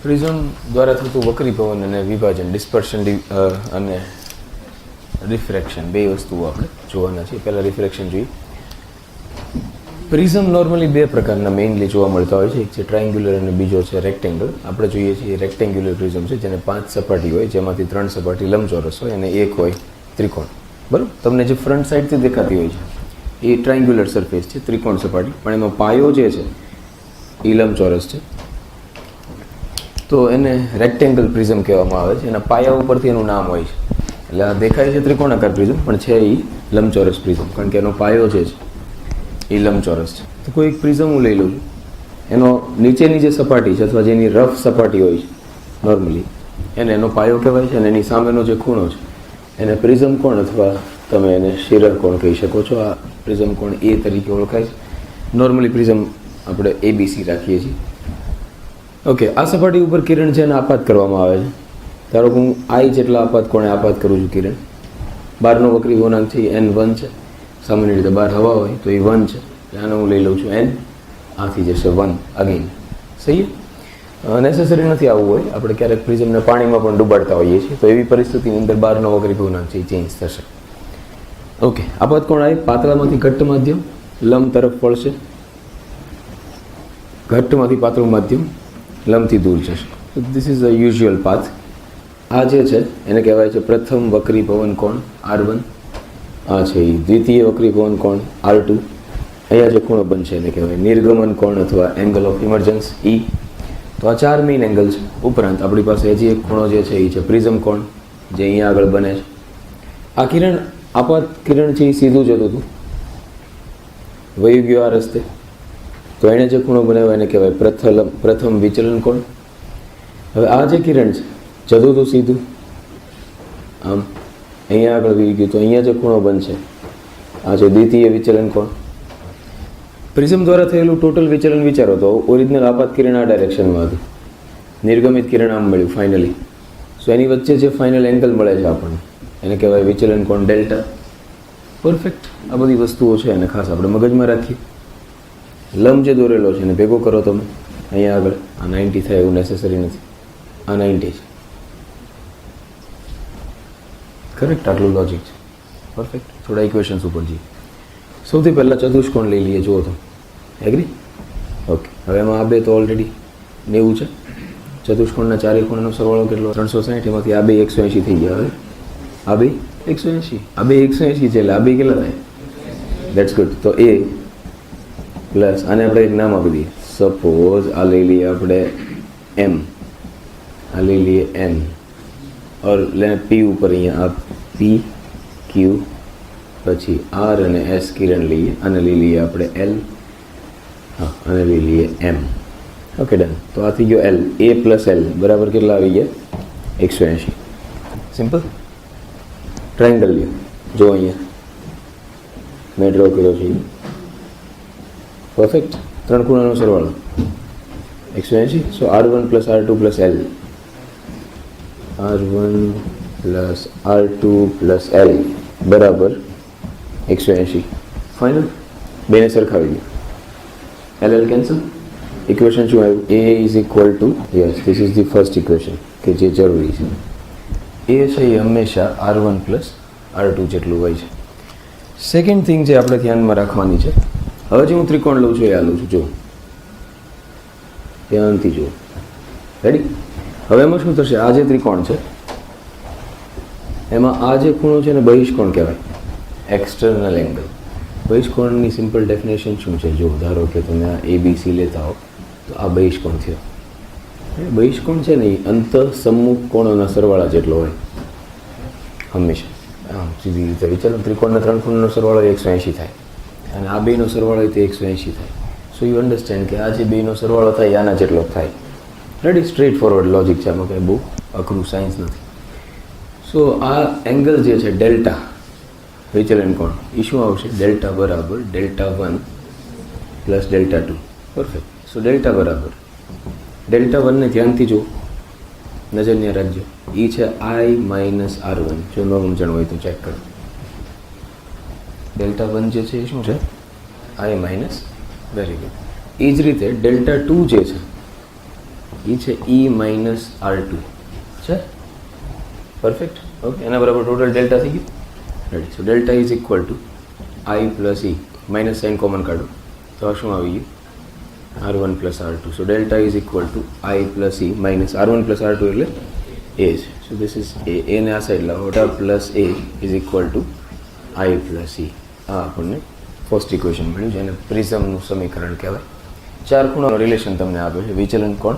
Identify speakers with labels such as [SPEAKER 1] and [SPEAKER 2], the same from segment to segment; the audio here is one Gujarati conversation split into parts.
[SPEAKER 1] પ્રિઝમ દ્વારા થતું વક્રીભવન અને વિભાજન, ડિસ્પર્શન અને રિફ્રેક્શન, બે વસ્તુઓ આપણે જોવાના છીએ. પહેલાં રિફ્રેક્શન જોઈએ. પ્રિઝમ નોર્મલી બે પ્રકારના મેઇનલી જોવા મળતા હોય છે. એક છે ટ્રાયંગ્યુલર અને બીજો છે રેક્ટેંગલ. આપણે જોઈએ છીએ રેક્ટેંગ્યુલર પ્રિઝમ છે, જેને 5 સપાટી હોય, જેમાંથી 3 સપાટી લંબચોરસ હોય અને 1 હોય ત્રિકોણ. બરાબર? તમને જે ફ્રન્ટ સાઈડથી દેખાતી હોય છે એ ટ્રાયંગ્યુલર સરફેસ છે, ત્રિકોણ સપાટી, પણ એમાં પાયો જે છે એ લંબચોરસ છે. તો એને રેક્ટેંગલ પ્રિઝમ કહેવામાં આવે છે. એના પાયા ઉપરથી એનું નામ હોય છે. એટલે આ દેખાય છે ત્રિકોણાકાર પ્રિઝમ, પણ છે એ લંબચોરસ પ્રિઝમ, કારણ કે એનો પાયો જે છે એ લંબચોરસ છે. તો કોઈ એક પ્રિઝમ હું લઈ લઉં છું, એનો નીચેની જે સપાટી છે અથવા જેની રફ સપાટી હોય છે નોર્મલી, એને એનો પાયો કહેવાય છે. અને એની સામેનો જે ખૂણો છે એને પ્રિઝમ કોણ અથવા તમે એને શિરર કોણ કહી શકો છો. આ પ્રિઝમ કોણ એ તરીકે ઓળખાય છે. નોર્મલી પ્રિઝમ આપણે ABC રાખીએ છીએ. ઓકે, આ સપાટી ઉપર કિરણ છે એને આપાત કરવામાં આવે છે. ધારો કે હું I જેટલા આપાત કોણે આપાત કરું છું કિરણ. બહારનો વક્રી ગુણાંક છે એ N1 છે. સામાન્ય રીતે બહાર હવા હોય તો એ 1 છે. આને હું લઈ લઉં છું N, આથી જશે 1 અગેન. સહી? નેસેસરી નથી આવવું હોય. આપણે ક્યારેક પ્રિઝમને પાણીમાં પણ ડૂબાડતા હોઈએ છીએ, તો એવી પરિસ્થિતિની અંદર બહારનો વક્રી ગુણાંક છે એ ચેન્જ થશે. ઓકે, આપાત કોણ I પાતળામાંથી ઘટ્ટ માધ્યમ લંબ તરફ વળશે, ઘટ્ટમાંથી પાતળું માધ્યમ લંબથી દૂર જશે. This is a usual path. આ જે છે એને કહેવાય છે પ્રથમ વક્રીભવન કોણ R1. આ છે એ દ્વિતીય વક્રીભવન કોણ R2. અહીંયા જે ખૂણો બનશે એને કહેવાય નિર્ગમન કોણ અથવા એંગલ ઓફ ઇમર્જન્સ E. તો આ 4 મેઇન એંગલ છે. ઉપરાંત આપણી પાસે હજી એક ખૂણો જે છે એ છે પ્રિઝમ કોણ, જે અહીંયા આગળ બને છે. આ કિરણ આપાત કિરણ છે એ સીધું જતું હતું, વહી ગયો આ રસ્તે, તો એણે જે ખૂણો બનાવ્યો એને કહેવાય પ્રથમ વિચલન કોણ. હવે આ જે કિરણ છે જતું હતું સીધું આમ, અહીંયા આગળ વહી ગયું, તો અહીંયા જે ખૂણો બનશે આ છે દ્વિતીય વિચલન કોણ. પ્રિઝમ દ્વારા થયેલું ટોટલ વિચલન વિચારો તો ઓરિજિનલ આપાત કિરણ આ ડાયરેક્શનમાં હતું, નિર્ગમિત કિરણ આમ મળ્યું ફાઇનલી. સો એની વચ્ચે જે ફાઇનલ એંગલ મળે છે આપણને એને કહેવાય વિચલન કોણ ડેલ્ટા. પરફેક્ટ. આ બધી વસ્તુઓ છે એને ખાસ આપણે મગજમાં રાખીએ. લંબ જે દોરેલો છે એને ભેગો કરો તમે અહીંયા આગળ. આ 90 થાય એવું નેસેસરી નથી, આ 90 છે. કરેક્ટ, આટલું લોજિક છે. પરફેક્ટ. થોડા ઇક્વેશન્સ ઉપર જઈએ. સૌથી પહેલાં ચતુષ્કોણ લઈ લઈએ. જુઓ તો એગ્રી? ઓકે, હવે એમાં આ બે તો ઓલરેડી 90 છે. ચતુષ્કોણના ચારે ખૂણાનો સરવાળો કેટલો? 360. એમાંથી આ બે 180 થઈ ગયા. હવે આ બે 180, આ બે 180 છે, એટલે આ બે કેટલા થાય? That's good. તો A પ્લસ આને આપણે એક નામ આપી દઈએ. સપોઝ આ લઈ લઈએ આપણે M, આ લઈ લઈએ N, ઓર લે P ઉપર અહીંયા આ P Q, પછી R અને S કિરણ લઈએ. આને લઈ લઈએ આપણે L, હા, આને લઈ લઈએ M. Okay, done. તો આ થઈ ગયો L. A પ્લસ L બરાબર કેટલા આવી ગયા? 180. સિમ્પલ. ટ્રાયંગલ લ્યો. જો અહીંયા મેં ડ્રો કર્યો છે. પરફેક્ટ. 3 ખૂણાનો સરવાળો 180. સો R1 plus R2 plus L, R1 plus R2 plus L બરાબર 180. ફાઇનલ. બેને સરખાવી દો. LL cancel. ઇક્વેશન શું આવ્યું? A is equal two, yes, this is the first equation કે જે જરૂરી છે. A છે એ હંમેશા R1 પ્લસ R2 જેટલું હોય છે. સેકન્ડ થિંગ જે આપણે ધ્યાનમાં રાખવાની છે, હવે જે હું ત્રિકોણ લઉં છું એ આ લઉં છું. જો ધ્યાનથી જુઓ. રેડી? હવે એમાં શું થશે? આ જે ત્રિકોણ છે એમાં આ જે ખૂણો છે ને બહિષ્કોણ કહેવાય, એક્સટર્નલ એંગલ. બહિષ્કોણની સિમ્પલ ડેફિનેશન શું છે? જો ધારો કે તમે આ ABC લેતા હો તો આ બહિષ્કોણ થયો. બહિષ્કોણ છે ને એ અંત સમ્મુખ કોણોના સરવાળા જેટલો હોય હંમેશા. આમ સીધી રીતે વિચારો, ત્રિકોણના 3 ખૂણાનો સરવાળો 180 થાય અને આ બેનો સરવાળો તે 180 થાય. સો યુ અન્ડરસ્ટેન્ડ કે આ જે બેનો સરવાળો થાય આના જેટલો થાય. રેડી? સ્ટ્રેટ ફોરવર્ડ લોજિક છે, આમાં કંઈ બહુ અઘરું સાયન્સ નથી. સો આ એંગલ જે છે ડેલ્ટા વિચલન કોણ એ શું આવશે? ડેલ્ટા બરાબર Δ1 પ્લસ Δ2. પરફેક્ટ. સો ડેલ્ટા બરાબર Δ1 ને ધ્યાનથી જુઓ, નજર રાખજો. એ છે I માઇનસ R1. જો ન સમજણ હોય તો ચેક કરો. Δ1 જે છે એ શું છે? I minus. Very good. એ જ રીતે Δ2 જે છે એ છે E માઇનસ R2 છે. પરફેક્ટ. ઓકે, એના બરાબર ટોટલ ડેલ્ટા થઈ ગયું. Ready. So delta is equal two I plus E, minus sign common કાઢો તો આ શું આવી ગયું R1 plus R2. So delta is equal two I plus E minus R1 plus R2 એટલે A છે. સો ધીસ ઇઝ A ને આ સાઈડ લાવો, plus A is equal two I plus E. આ આપણને ફર્સ્ટ ઇક્વેશન મળ્યું, જેને પ્રિઝમનું સમીકરણ કહેવાય. ચાર ખૂણાનો રિલેશન તમને આપ્યો છે: વિચલન કોણ,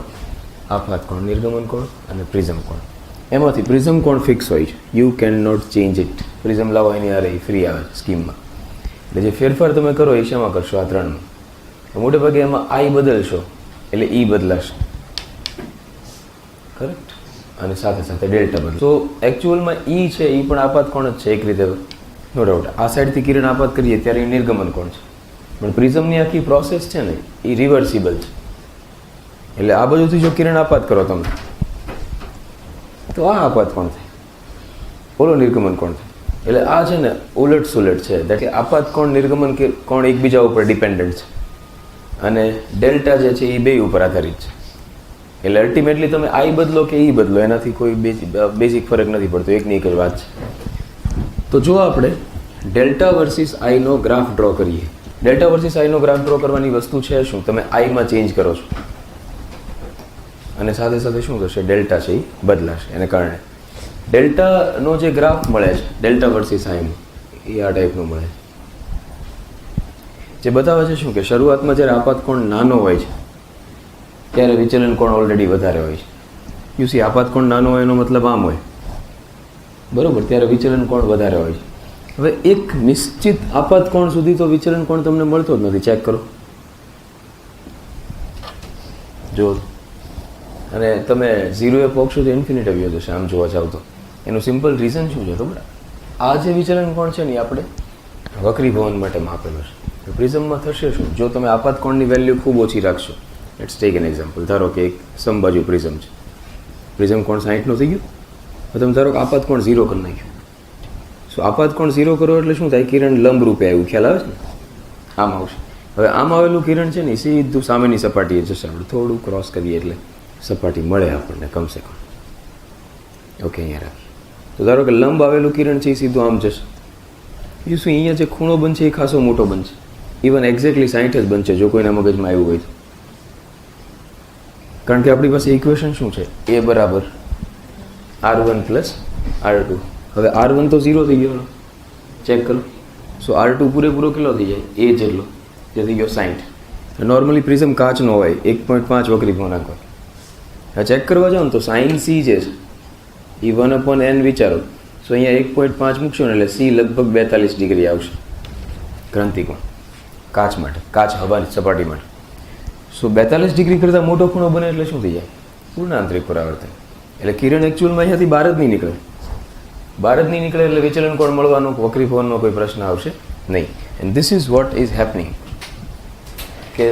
[SPEAKER 1] આપાત કોણ, નિર્ગમન કોણ અને પ્રિઝમ કોણ. એમાંથી પ્રિઝમ કોણ ફિક્સ હોય છે, you can not change it. Prism લાવો એની આરે ફ્રી આવે છે સ્કીમમાં. એટલે જે ફેરફાર તમે કરો એ શેમાં કરશો? આ ત્રણમાં. મોટે ભાગે એમાં I બદલશો એટલે E બદલાશે, કરેક્ટ, અને સાથે સાથે ડેલ્ટા બદલો. તો એકચ્યુઅલમાં E છે એ પણ આપાત કોણ જ છે એક રીતે, નો ડાઉટ. આ સાઈડથી કિરણ આપાત કરીએ ત્યારે એ નિર્ગમન કોણ છે, પણ પ્રિઝમની આખી પ્રોસેસ છે ને એ રિવર્સિબલ છે. એટલે આ બાજુથી જો કિરણ આપાત કરો તમે તો આ આપાત કોણ થાય, ઓલો નિર્ગમન કોણ થાય. એટલે આ છે ને ઉલટ સુલટ છે. એટલે કે આપાત કોણ, નિર્ગમન કોણ એકબીજા ઉપર ડિપેન્ડન્ટ છે, અને ડેલ્ટા જે છે એ બે ઉપર આધારિત છે. એટલે અલ્ટિમેટલી તમે I બદલો કે E બદલો એનાથી કોઈ બેઝિક ફરક નથી પડતો, એકની એક જ વાત છે. તો જો આપણે ડેલ્ટા વર્સિસ I નો ગ્રાફ ડ્રો કરીએ, ડેલ્ટા વર્સિસ I નો ગ્રાફ ડ્રો કરવાની વસ્તુ છે શું? તમે I માં ચેન્જ કરો છો અને સાથે સાથે શું થશે? ડેલ્ટા છે એ બદલાશે. એને કારણે ડેલ્ટાનો જે ગ્રાફ મળે છે ડેલ્ટા વર્સિસ I નો, એ આ ટાઈપનો મળે છે, જે બતાવે છે શું કે શરૂઆતમાં જ્યારે આપાત કોણ નાનો હોય છે ત્યારે વિચલન કોણ ઓલરેડી વધારે હોય છે. યુ સી, આપાત કોણ નાનો હોય એનો મતલબ આમ હોય, બરોબર, ત્યારે વિચલન કોણ વધારે હોય છે. હવે એક નિશ્ચિત આપાત કોણ સુધી તો વિચલન કોણ તમને મળતો જ નથી. ચેક કરો, જો, અને તમે 0 એ પોકશો તો ઇન્ફિનિટ આવ્યો જશે આમ જોવા જાવ તો. એનું સિમ્પલ રીઝન શું છે ખબર? આ જે વિચલન કોણ છે ને આપણે વક્રીભવન માટે માપેલો છે. પ્રિઝમમાં થશે શું? જો તમે આપાત કોણની વેલ્યુ ખૂબ ઓછી રાખશો, લેટ્સ ટેક એન એક્ઝામ્પલ. ધારો કે એક સમબાજુ પ્રિઝમ છે, પ્રિઝમ કોણ 60નો થઈ ગયો, તો તમે ધારો કે આપાત કોણ 0 કરી નાખ્યો. સો આપાત કોણ 0 કરો એટલે શું થાય? કિરણ લંબ રૂપે આવ્યું, ખ્યાલ આવે છે ને? આમ આવશે. હવે આમ આવેલું કિરણ છે ને સીધું સામેની સપાટીએ જશે. આપણે થોડું ક્રોસ કરીએ એટલે સપાટી મળે આપણને કમસે કમ. ઓકે, અહીંયા રાખીએ. તો ધારો કે લંબ આવેલું કિરણ છે એ સીધું આમ જશે. બીજું શું, અહીંયા જે ખૂણો બનશે એ ખાસો મોટો બનશે, ઇવન એક્ઝેક્ટલી 60 જ બનશે જો કોઈના મગજમાં આવ્યું હોય તો. કારણ કે આપણી પાસે ઇક્વેશન શું છે? A બરાબર R1 પ્લસ R2. હવે R1 તો 0 થઈ ગયો, ચેક કરો. સો R2 પૂરેપૂરો કેટલો થઈ જાય? A જેટલો, જે થઈ ગયો 60. નોર્મલી પ્રિઝમ કાચનો હોય, 1.5 વક્રીભવનાંક હોય. હવે ચેક કરવા જાઓ ને તો સાઇન C જે છે એ 1/n વિચારો. સો અહીંયા 1.5 મૂકશો ને એટલે C લગભગ 42 ડિગ્રી આવશે ક્રાંતિકોણ કાચ માટે, કાચ હવાની સપાટી માટે. સો 42 ડિગ્રી કરતાં મોટો ખૂણો બને એટલે શું થઈ જાય? પૂર્ણ આંતરિક પરાવર્તન. એટલે કિરણ એકચ્યુઅલમાં અહીંયાથી બહાર જ નહીં નીકળે. બહાર જ નહીં નીકળે એટલે વિચલન કોણ મળવાનો, વક્રીભવનનો કોઈ પ્રશ્ન આવશે નહીં. And this is what is happening, કે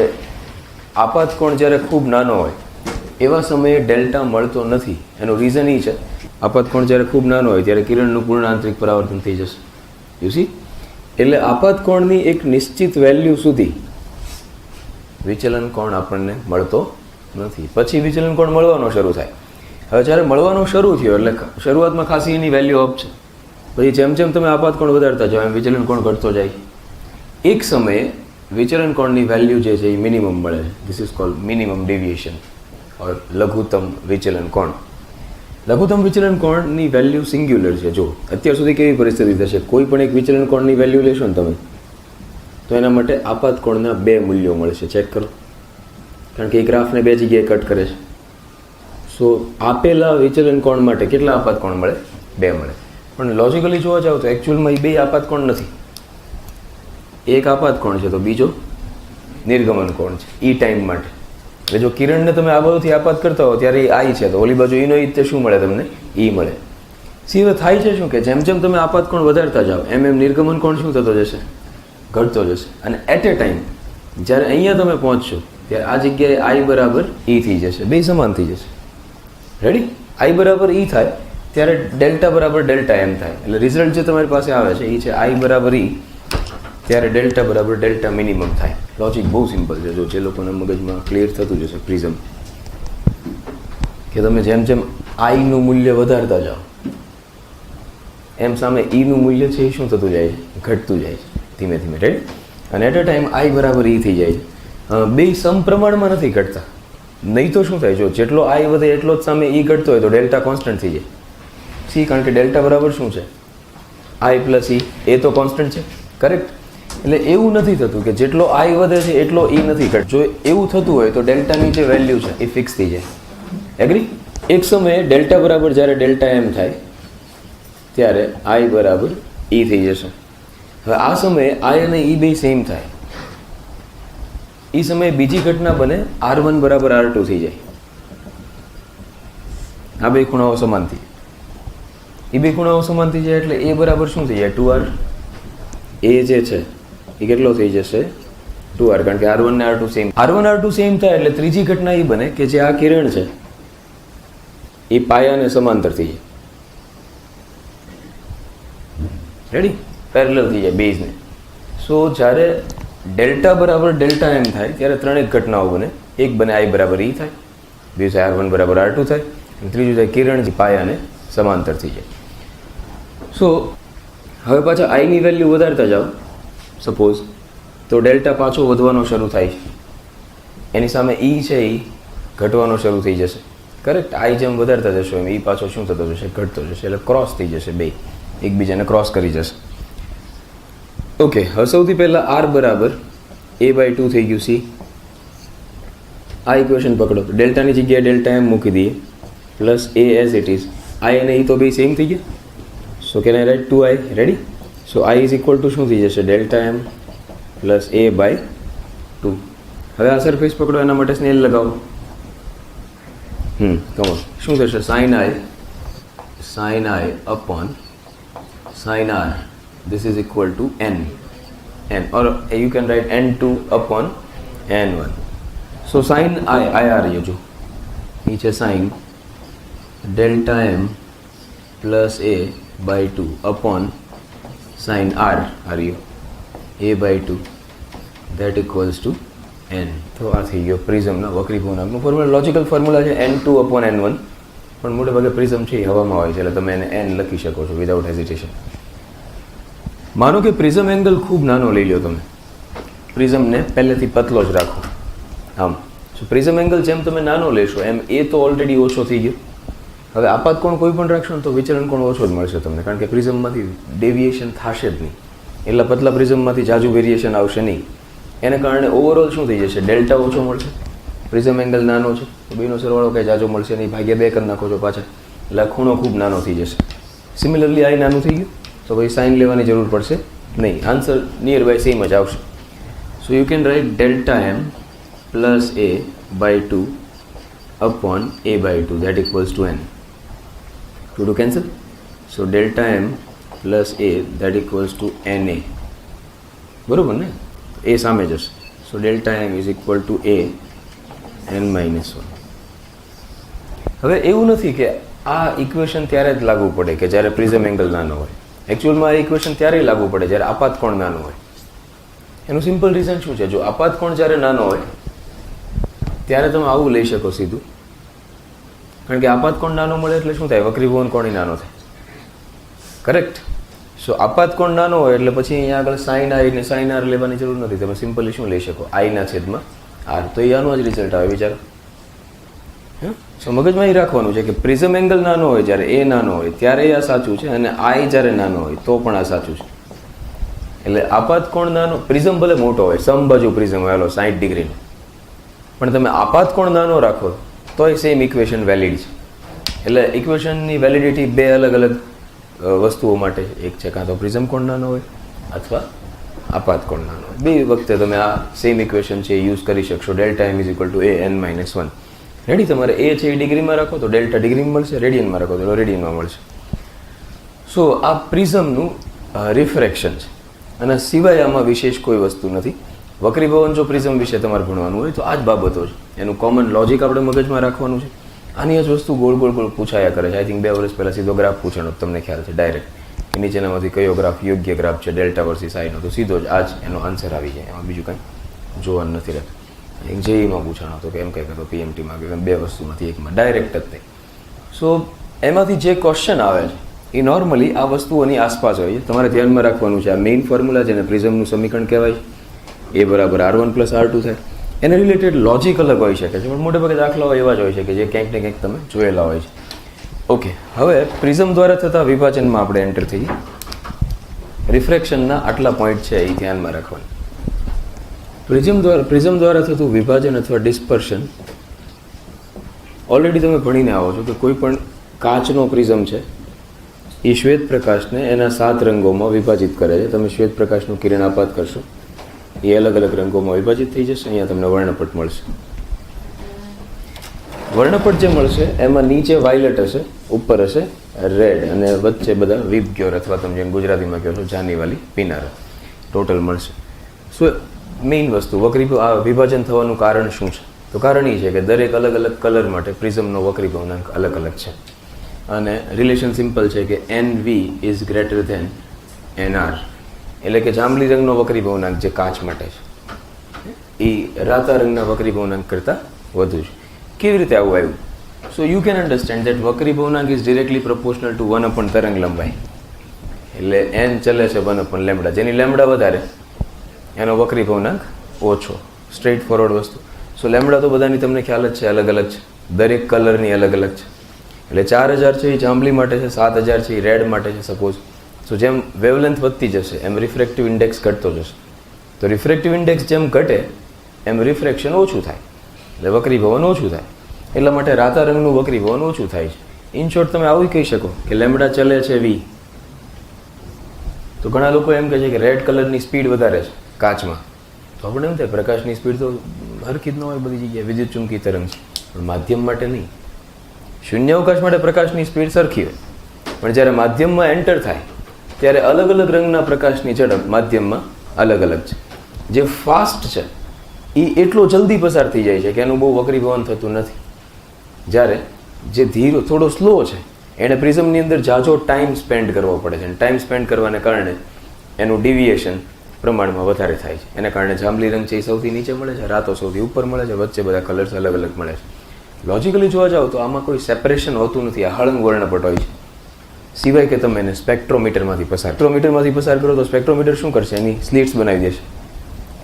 [SPEAKER 1] આપાત કોણ જ્યારે ખૂબ નાનો હોય એવા સમયે ડેલ્ટા મળતો નથી. એનું રીઝન એ છે, આપાત કોણ જ્યારે ખૂબ નાનો હોય ત્યારે કિરણનું પૂર્ણ આંતરિક પરાવર્તન થઈ જશે. યુ સી, એટલે આપાત કોણની એક નિશ્ચિત વેલ્યુ સુધી વિચલન કોણ આપણને મળતો નથી. પછી વિચલન કોણ મળવાનો શરૂ થાય. હવે જ્યારે મળવાનો શરૂ થયો એટલે શરૂઆતમાં ખાસી એની વેલ્યુ અપ છે, પછી જેમ જેમ તમે આપાત કોણ વધારતા જાઓ એમ વિચલન કોણ ઘટતો જાય. એક સમયે વિચલન કોણની વેલ્યુ જે છે એ મિનિમમ મળે છે. This is called minimum deviation or લઘુત્તમ વિચલન કોણ. લઘુત્તમ વિચલન કોણની વેલ્યુ સિંગ્યુલર છે. જો અત્યાર સુધી કેવી પરિસ્થિતિ થશે, કોઈ પણ એક વિચલન કોણની વેલ્યુ લેશો ને તમે તો એના માટે આપાત કોણના 2 મૂલ્યો મળશે. ચેક કરો, કારણ કે એ ગ્રાફને 2 જગ્યાએ કટ કરે છે. સો આપેલા વિચલન કોણ માટે કેટલા આપાત કોણ મળે? 2 મળે. પણ લોજિકલી જોવા જાવ તો એકચ્યુઅલમાં એ 2 આપાત કોણ નથી. એક આપાત કોણ છે તો બીજો નિર્ગમન કોણ છે ઈ ટાઈમ માટે. એટલે જો કિરણને તમે આ બાજુથી આપાત કરતા હો ત્યારે એ I છે, તો ઓલી બાજુ ઈનો ઈ શું મળે તમને? E મળે. સી હવે થાય છે શું કે જેમ જેમ તમે આપાત કોણ વધારતા જાઓ એમ એમ નિર્ગમન કોણ શું થતો જશે? ઘટતો જશે. અને એટ એ ટાઈમ જ્યારે અહીંયા તમે પહોંચશો ત્યારે આ જગ્યાએ I બરાબર E થઈ જશે, બે સમાન થઈ જશે. રેડી? I બરાબર E થાય ત્યારે ડેલ્ટા બરાબર ડેલ્ટા એમ થાય. એટલે રિઝલ્ટ જે તમારી પાસે આવે છે એ છે I બરાબર E, ત્યારે ડેલ્ટા બરાબર ડેલ્ટા મિનિમમ થાય. લોજિક બહુ સિમ્પલ છે, જો જે લોકોના મગજમાં ક્લિયર થતું જશે પ્રિઝમ. કે તમે જેમ જેમ આઈનું મૂલ્ય વધારતા જાઓ એમ સામે ઈનું મૂલ્ય છે એ શું થતું જાય છે, ઘટતું જાય છે ધીમે ધીમે, રાઈટ. અને એટ અ ટાઈમ આઈ બરાબર ઈ થઈ જાય છે. બે સમપ્રમાણમાં નથી ઘટતા, નહીં તો શું થાય, જો જેટલો આઈ વધે એટલો જ સામે ઈ ઘટતો હોય તો ડેલ્ટા કોન્સ્ટન્ટ થઈ જાય. સી, કારણ કે ડેલ્ટા બરાબર શું છે, આઈ પ્લસ ઈ, એ તો કોન્સ્ટન્ટ છે, કરેક્ટ. એટલે એવું નથી થતું કે જેટલો આઈ વધે છે એટલો ઈ નથી ઘટ. જો એવું થતું હોય તો ડેલ્ટાની જે વેલ્યુ છે એ ફિક્સ થઈ જાય. એગ્રી. એક સમયે ડેલ્ટા બરાબર જ્યારે ડેલ્ટા એમ થાય ત્યારે આઈ બરાબર ઈ થઈ જશે. હવે આ સમયે આઈ અને ઈ બે સેમ થાય, એ સમયે બીજી ઘટના બને R1 બરાબર R2 થઈ જાય. આ બે ખૂણાઓ સમાન થઈ જાય. એ બે ખૂણાઓ સમાન થઈ જાય એટલે એ બરાબર શું થઈ જાય, 2R. એ જે છે એ કેટલો થઈ જશે, 2R, કારણ કે R1 ને R2 same. R1 R2 same થાય એટલે ત્રીજી ઘટના એ બને કે જે આ કિરણ છે એ પાયાને સમાંતર થઈ જાય. રેડી, પેરેલલ થઈ જાય બેઝને. સો જ્યારે ડેલ્ટા બરાબર ડેલ્ટા એમ થાય ત્યારે ત્રણેક ઘટનાઓ બને. એક બને આઈ બરાબર ઈ થાય, બીજું થાય R1 બરાબર R2 થાય, અને ત્રીજું થાય કિરણ પાયાને સમાંતર થઈ જાય. સો હવે પાછા આઈની વેલ્યુ વધારતા જાઓ સપોઝ, તો ડેલ્ટા પાછો વધવાનો શરૂ થાય છે, એની સામે ઈ છે એ ઘટવાનો શરૂ થઈ જશે, કરેક્ટ. આઈ જેમ વધારતા જશો એમ ઈ પાછો શું થતો જશે, ઘટતો જશે, એટલે ક્રોસ થઈ જશે, બે એકબીજાને ક્રોસ કરી જશે. ઓકે, હવે સૌથી પહેલાં આર બરાબર A/2 થઈ ગયું. સી, આ ઇક્વેશન પકડો તો ડેલ્ટાની જગ્યાએ ડેલ્ટા એમ મૂકી દઈએ plus a as it is. I અને ઈ તો બે સેમ થઈ ગયા. So can I write 2i, ready. So i is equal to શું થઈ જશે, ડેલ્ટા એમ પ્લસ A/2. હવે આ સરફેસ પકડો, એના માટે સ્નેલ લગાવો. કમો શું થશે, sine i upon sine r. This is equal to n, or you can write n2 upon n1. So sin I are ये जो नीचे sin delta m plus a by 2 upon sin r are you a/2 that equals to n. તો આ થઈ ગયો પ્રિઝમના વક્રી પૂર્ણાંકનો ફોર્મ્યુલા. લોજિકલ ફોર્મ્યુલા છે n2 upon n1, પણ મોટે ભાગે પ્રિઝમ છે એ હવામાં હોય છે એટલે તમે એને n લખી શકો છો વિધાઉટ હેઝિટેશન. માનો કે પ્રિઝમ એંગલ ખૂબ નાનો લઈ લો તમે, પ્રિઝમને પહેલેથી પતલો જ રાખો આમ. સો પ્રિઝમ એંગલ જેમ તમે નાનો લેશો એમ એ તો ઓલરેડી ઓછો થઈ ગયો. હવે આપાત કોણ કોઈ પણ રાખશો ને તો વિચલન કોણ ઓછો જ મળશે તમને, કારણ કે પ્રિઝમમાંથી ડેવિએશન થશે જ નહીં. એટલા પતલા પ્રિઝમમાંથી જાજુ વેરિએશન આવશે નહીં. એને કારણે ઓવરઓલ શું થઈ જશે, ડેલ્ટા ઓછો મળશે. પ્રિઝમ એંગલ નાનો છે તો બેનો સરવાળો કંઈ જાજો મળશે નહીં, ભાગ્યા 2 કરી નાખો છો પાછા, એટલે ખૂણો ખૂબ નાનો થઈ જશે. સિમિલરલી આઈ નાનું થઈ ગયું તો ભાઈ સાઇન લેવાની જરૂર પડશે નહીં, આન્સર નિયર બાય સેમ જ આવશે. So you can write delta M plus A/2 upon A/2 that equals to n. Two cancel. So delta M plus A that equals to NA, બરોબર ને, એ સામે જશે. So delta m is equal to A n-1. હવે એવું નથી કે આ ઇક્વેશન ત્યારે જ લાગુ પડે કે જ્યારે પ્રિઝમ એંગલ નાનો હોય. એકચ્યુઅલમાં આ ઇક્વેશન ત્યારે લાગુ પડે જ્યારે આપાત કોણ નાનો હોય. એનું સિમ્પલ રીઝન શું છે, જો આપાત કોણ જ્યારે નાનો હોય ત્યારે તમે આવું લઈ શકો સીધું, કારણ કે આપાત કોણ નાનો મળે એટલે શું થાય, વક્રીભવન કોણ નાનો થાય, કરેક્ટ. સો આપાત કોણ નાનો હોય એટલે પછી અહીંયા આગળ સાઇન આઈ ને સાઇન આર લેવાની જરૂર નથી, તમે સિમ્પલી શું લઈ શકો, આઈના છેદમાં આર. તો એ આનો જ રિઝલ્ટ આવે, વિચારો. સો મગજમાં એ રાખવાનું છે કે પ્રિઝમ એંગલ નાનો હોય, જ્યારે એ નાનો હોય ત્યારે આ સાચું છે, અને આઈ જ્યારે નાનો હોય તો પણ આ સાચું છે. એટલે આપાત કોણ નાનો, પ્રિઝમ ભલે મોટો હોય, સમબાજુ પ્રિઝમ હોય 60 ડિગ્રીનો, પણ તમે આપાત કોણ નાનો રાખો તોય સેમ ઇક્વેશન વેલિડ છે. એટલે ઇક્વેશનની વેલિડિટી બે અલગ અલગ વસ્તુઓ માટે, એક છે કાં તો પ્રિઝમ કોણ નાનો હોય અથવા આપાત કોણ નાનો હોય. બે વખતે તમે આ સેમ ઇક્વેશન છે યુઝ કરી શકશો. Delta m is equal to A(n-1). Ready. તમારે એ છે એ ડિગ્રીમાં રાખો તો ડેલ્ટા ડિગ્રીમાં મળશે, રેડિયનમાં રાખો તો રેડિયનમાં મળશે. સો આ પ્રિઝમનું રિફ્રેક્શન છે, અને સિવાય આમાં વિશેષ કોઈ વસ્તુ નથી. વક્રીભવન જો પ્રિઝમ વિશે તમારે ભણવાનું હોય તો આ જ બાબતો છે, એનું કોમન લોજિક આપણે મગજમાં રાખવાનું છે. આની જ વસ્તુ ગોળ ગોળ ગોળ પૂછાયા કરે છે. આઈ થિંક 2 વર્ષ પહેલાં સીધો ગ્રાફ પૂછાનો તમને ખ્યાલ છે, ડાયરેક્ટ કે નીચેનામાંથી કયો ગ્રાફ યોગ્ય ગ્રાફ છે ડેલ્ટા વર્સિસ આઈનો, તો સીધો જ આ જ એનો આન્સર આવી જાય, એમાં બીજું કંઈ જોવાનું નથી રહેતું. એક જેઈમાં પૂછાણો હતો કે એમ કંઈક હતો, પીએમટીમાં કે બે વસ્તુમાંથી એકમાં ડાયરેક્ટ જ નહીં. સો એમાંથી જે ક્વેશ્ચન આવે છે એ નોર્મલી આ વસ્તુઓની આસપાસ હોય છે. તમારે ધ્યાનમાં રાખવાનું છે આ મેઇન ફોર્મ્યુલા જેને પ્રિઝમનું સમીકરણ કહેવાય છે, એ બરાબર R1 + R2 થાય. એને રિલેટેડ લોજિક અલગ હોઈ શકે છે, પણ મોટેભાગે દાખલાઓ એવા જ હોય છે કે જે ક્યાંક ને ક્યાંક તમે જોયેલા હોય છે. ઓકે, હવે પ્રિઝમ દ્વારા થતા વિભાજનમાં આપણે એન્ટર થઈએ. રિફ્રેક્શનના આટલા પોઈન્ટ છે એ ધ્યાનમાં રાખવાનું. પ્રિઝમ દ્વારા થતું વિભાજન અથવા ડિસ્પર્શન ઓલરેડી તમે ભણીને આવો છો કે કોઈ પણ કાચનો પ્રિઝમ છે એ શ્વેત પ્રકાશને એના 7 રંગોમાં વિભાજિત કરે છે. તમે શ્વેત પ્રકાશનું કિરણાપાત કરશો, એ અલગ અલગ રંગોમાં વિભાજિત થઈ જશે. અહીંયા તમને વર્ણપટ મળશે. વર્ણપટ જે મળશે એમાં નીચે વાયલેટ હશે, ઉપર હશે રેડ, અને વચ્ચે બધા વિબગ્યોર અથવા તમે જેમ ગુજરાતીમાં કહો છો જાનીવાલી પિનાર ટોટલ મળશે. સો મેઇન વસ્તુ વિભાજન થવાનું કારણ શું છે? તો કારણ એ છે કે દરેક અલગ અલગ કલર માટે પ્રિઝમનો વક્રી ભવનાંક અલગ અલગ છે, અને રિલેશન સિમ્પલ છે કે NV is greater than NR. એટલે કે જાંબલી રંગનો વક્રી ભવનાંક જે કાચ માટે છે એ રાતા રંગના વક્રી ભવનાંક કરતાં વધુ છે. કેવી રીતે આવું આવ્યું? So you can understand that વક્રી ભવનાંક ઇઝ ડિરેક્ટલી પ્રોપોર્શનલ ટુ 1 / તરંગ લંબાઈ. એટલે n ચલે છે 1 / લેમ્ડા, જેની લેમ્ડા વધારે એનો વક્રી ભવનાંક ઓછો. સ્ટ્રેટ ફોરવર્ડ વસ્તુ. સો લેમ્ડા તો બધાની તમને ખ્યાલ જ છે, અલગ અલગ છે, દરેક કલરની અલગ અલગ છે. એટલે 4000 છે એ જાંબલી માટે છે, 7000 છે એ રેડ માટે છે સપોઝ. સો જેમ વેવલેન્થ વધતી જશે એમ રિફ્રેક્ટિવ ઇન્ડેક્સ ઘટતો જશે. તો રિફ્રેક્ટિવ ઇન્ડેક્સ જેમ ઘટે એમ રિફ્રેક્શન ઓછું થાય, એટલે વક્રીભવન ઓછું થાય. એટલા માટે રાતા રંગનું વક્રીભવન ઓછું થાય છે. ઇન શોર્ટ તમે આવું કહી શકો કે લેમ્ડા ચલે છે V, તો ઘણા લોકો એમ કહે છે કે રેડ કલરની સ્પીડ વધારે છે કાચમાં. તો આપણે એમ થાય પ્રકાશની સ્પીડ તો હરખી જ ન હોય બધી જગ્યાએ, વિદ્યુત ચુંબકી તરંગ છે, પણ માધ્યમ માટે નહીં. શૂન્યાવકાશ માટે પ્રકાશની સ્પીડ સરખી હોય, પણ જ્યારે માધ્યમમાં એન્ટર થાય ત્યારે અલગ અલગ રંગના પ્રકાશની ઝડપ માધ્યમમાં અલગ અલગ છે. જે ફાસ્ટ છે એ એટલો જલ્દી પસાર થઈ જાય છે કે એનું બહુ વક્રીભવન થતું નથી. જ્યારે જે ધીરો થોડો સ્લો છે એણે પ્રિઝમની અંદર ઝાઝો ટાઈમ સ્પેન્ડ કરવો પડે છે, અને ટાઈમ સ્પેન્ડ કરવાને કારણે એનું ડિવિએશન પ્રમાણમાં વધારે થાય છે. એના કારણે જાંબલી રંગ છે એ સૌથી નીચે મળે છે, રાતો સૌથી ઉપર મળે છે, વચ્ચે બધા કલર્સ અલગ અલગ મળે છે. લોજિકલી જોવા જાઓ તો આમાં કોઈ સેપરેશન હોતું નથી. આ હળંગ વર્ણપટ હોય છે, સિવાય કે તમે એને સ્પેક્ટ્રોમીટરમાંથી પસાર કરો તો સ્પેક્ટ્રોમીટર શું કરશે? એની સ્લીટ્સ બનાવી દેશે,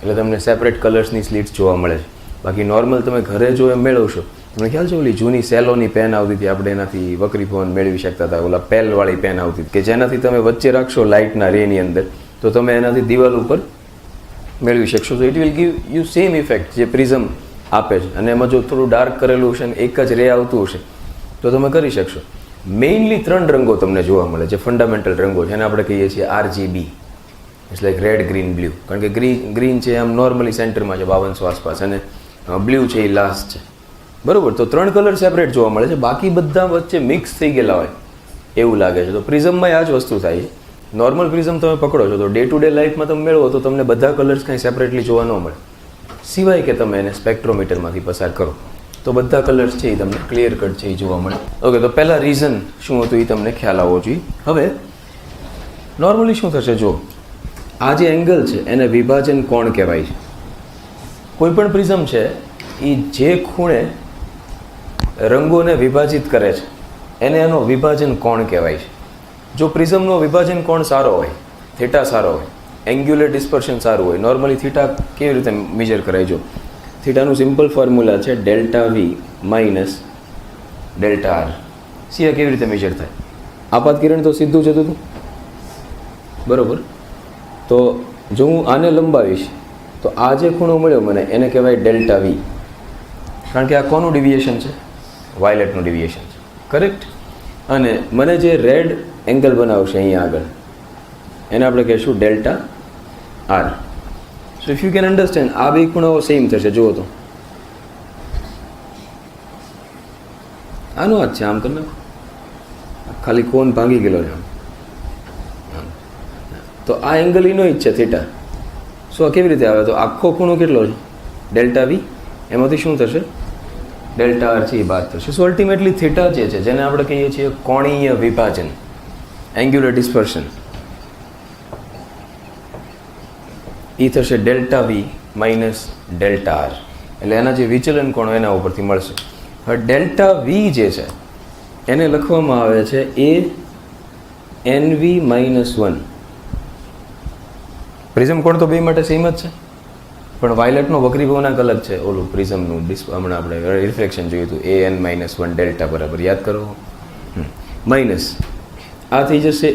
[SPEAKER 1] એટલે તમને સેપરેટ કલર્સની સ્લીટ્સ જોવા મળે છે. બાકી નોર્મલ તમે ઘરે જો એમ મેળવશો, તમને ખ્યાલ છે ઓલી જૂની સેલોની પેન આવતી હતી, આપણે એનાથી વક્રીભવન મેળવી શકતા હતા. ઓલા પેલવાળી પેન આવતી હતી કે જેનાથી તમે વચ્ચે રાખશો લાઇટના રેની અંદર તો તમે એનાથી દિવાલ ઉપર મેળવી શકશો. તો it will give you same effect જે પ્રિઝમ આપે છે. અને એમાં જો થોડું ડાર્ક કરેલું હશે ને એક જ રે આવતું હશે તો તમે કરી શકશો. મેઇનલી 3 રંગો તમને જોવા મળે જે ફંડામેન્ટલ રંગો છે, એને આપણે કહીએ છીએ RGB, it's like red, green, blue. કારણ કે ગ્રીન છે આમ નોર્મલી સેન્ટરમાં છે 5200 આસપાસ, અને બ્લુ છે એ લાસ્ટ છે, બરોબર. તો 3 કલર સેપરેટ જોવા મળે છે, બાકી બધા વચ્ચે મિક્સ થઈ ગયેલા હોય એવું લાગે છે. તો પ્રિઝમમાં આ જ વસ્તુ થાય છે. નોર્મલ પ્રિઝમ તમે પકડો છો તો ડે ટુ ડે લાઈફમાં તમે મેળવો તો તમને બધા કલર્સ કાંઈ સેપરેટલી જોવા ન મળે, સિવાય કે તમે એને સ્પેક્ટ્રોમીટરમાંથી પસાર કરો તો બધા કલર્સ છે એ તમને ક્લિયર કટ છે એ જોવા મળે. ઓકે, તો પહેલાં રીઝન શું હતું એ તમને ખ્યાલ આવવો જોઈએ. હવે નોર્મલી શું થશે, જો આ જે એંગલ છે એને વિભાજન કોણ કહેવાય છે. કોઈ પણ પ્રિઝમ છે એ જે ખૂણે રંગોને વિભાજિત કરે છે એને એનો વિભાજન કોણ કહેવાય છે. જો પ્રિઝમનો વિભાજન કોણ સારો હોય, થીટા સારો હોય, એંગ્યુલર ડિસ્પર્શન સારું હોય, નોર્મલી થીટા કેવી રીતે મેજર કરાય? જો થીટાનું સિમ્પલ ફોર્મ્યુલા છે ΔV - ΔR. સિયા કેવી રીતે મેજર થાય? આપાત કિરણ તો સીધું જતું હતું, બરોબર. તો જો હું આને લંબાવીશ તો આ જે ખૂણો મળ્યો મને એને કહેવાય ΔV, કારણ કે આ કોનું ડિવિએશન છે? વાયલેટનું ડિવિએશન છે, કરેક્ટ. અને મને જે રેડ એંગલ બનાવશે અહીંયા આગળ એને આપણે કહીશું ΔR. So if you can understand, આ બે ખૂણાઓ સેમ થશે. જુઓ તો આનો જ છે, આમ તમને ખાલી કોણ ભાંગી ગયેલો છે. તો આ એંગલ એનો જ છે થીટા. સો આ કેવી રીતે આવે? તો આખો ખૂણો કેટલો છે? ΔV. એમાંથી શું થશે? ΔR છે એ બાદ થશે. સો અલ્ટિમેટલી થીટા જે છે જેને આપણે કહીએ છીએ કોણીય વિભાજન, એંગ્યુલર ડિસ્પર્શન, એ થશે ΔV - ΔR. એટલે એના જે વિચલન કોણ એના ઉપરથી મળશે. હવે ડેલ્ટા વી જે છે એને લખવામાં આવે છે એ NV -1. પ્રિઝમ કોણ તો બે માટે સેમ જ છે, પણ વાયલેટનો વક્રીભવનાંક અલગ છે. ઓલું પ્રિઝમનું હમણાં આપણે રિફ્લેક્શન જોયું હતું AN-1 ડેલ્ટા બરાબર યાદ કરો. માઇનસ આ થઈ જશે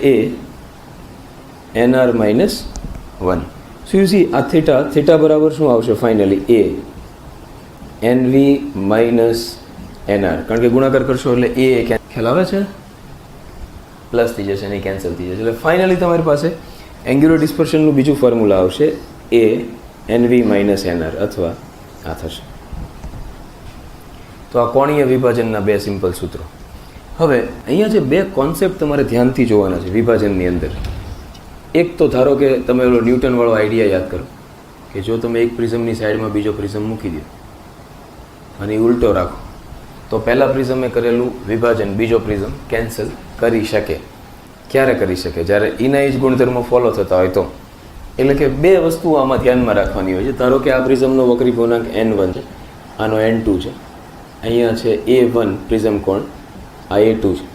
[SPEAKER 1] ANR -1. સો યુ સી આ થીટા બરાબર શું આવશે ફાઇનલી NV -NR, કારણ કે ગુણાકાર કરશો એટલે ખ્યાલ આવે છે, પ્લસ થઈ જશે અને કેન્સલ થઈ જશે. એટલે ફાઇનલી તમારી પાસે એન્ગ્યુલર ડિસ્પર્શનનું બીજું ફોર્મ્યુલા આવશે NV -NR અથવા આ થશે. તો આ કોણીય વિભાજનના બે સિમ્પલ સૂત્રો. હવે અહીંયા જે બે કોન્સેપ્ટ તમારે ધ્યાનથી જોવાના છે વિભાજનની અંદર. એક તો ધારો કે તમે ઓલો ન્યૂટનવાળો આઈડિયા યાદ કરો કે જો તમે એક પ્રિઝમની સાઈડમાં બીજો પ્રિઝમ મૂકી દો અને ઉલટો રાખો તો પહેલા પ્રિઝમે કરેલું વિભાજન બીજો પ્રિઝમ કેન્સલ કરી શકે. ક્યારે કરી શકે? જ્યારે ઇના જ ગુણધર્મો ફોલો થતા હોય તો. એટલે કે બે વસ્તુઓ આમાં ધ્યાનમાં રાખવાની હોય છે. ધારો કે આ પ્રિઝમનો વક્રીભવનાંક N1 છે, આનો N2 છે, અહીંયા છે A1 પ્રિઝમ કોણ, આ A2 છે.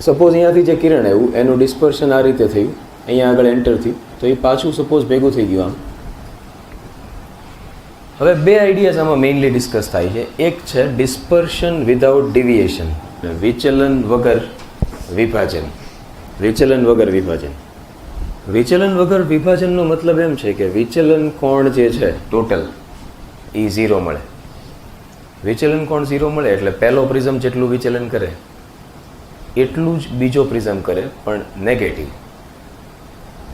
[SPEAKER 1] સપોઝ અહીંયાથી જે કિરણ આવ્યું એનું ડિસ્પર્શન આ રીતે થયું, અહીંયા આગળ એન્ટર થયું તો એ પાછું સપોઝ ભેગું થઈ ગયું આમ. હવે બે આઈડિયાઝ આમાં મેઇનલી ડિસ્કસ થાય છે. એક છે ડિસ્પર્શન વિધાઉટ ડિવિએશન, વિચલન વગર વિભાજન. વિચલન વગર વિભાજન. વિચલન વગર વિભાજનનો મતલબ એમ છે કે વિચલન કોણ જે છે ટોટલ એ 0 મળે. વિચલન કોણ 0 મળે એટલે પહેલો પ્રિઝમ જેટલું વિચલન કરે એટલું જ બીજો પ્રિઝમ કરે, પણ નેગેટિવ.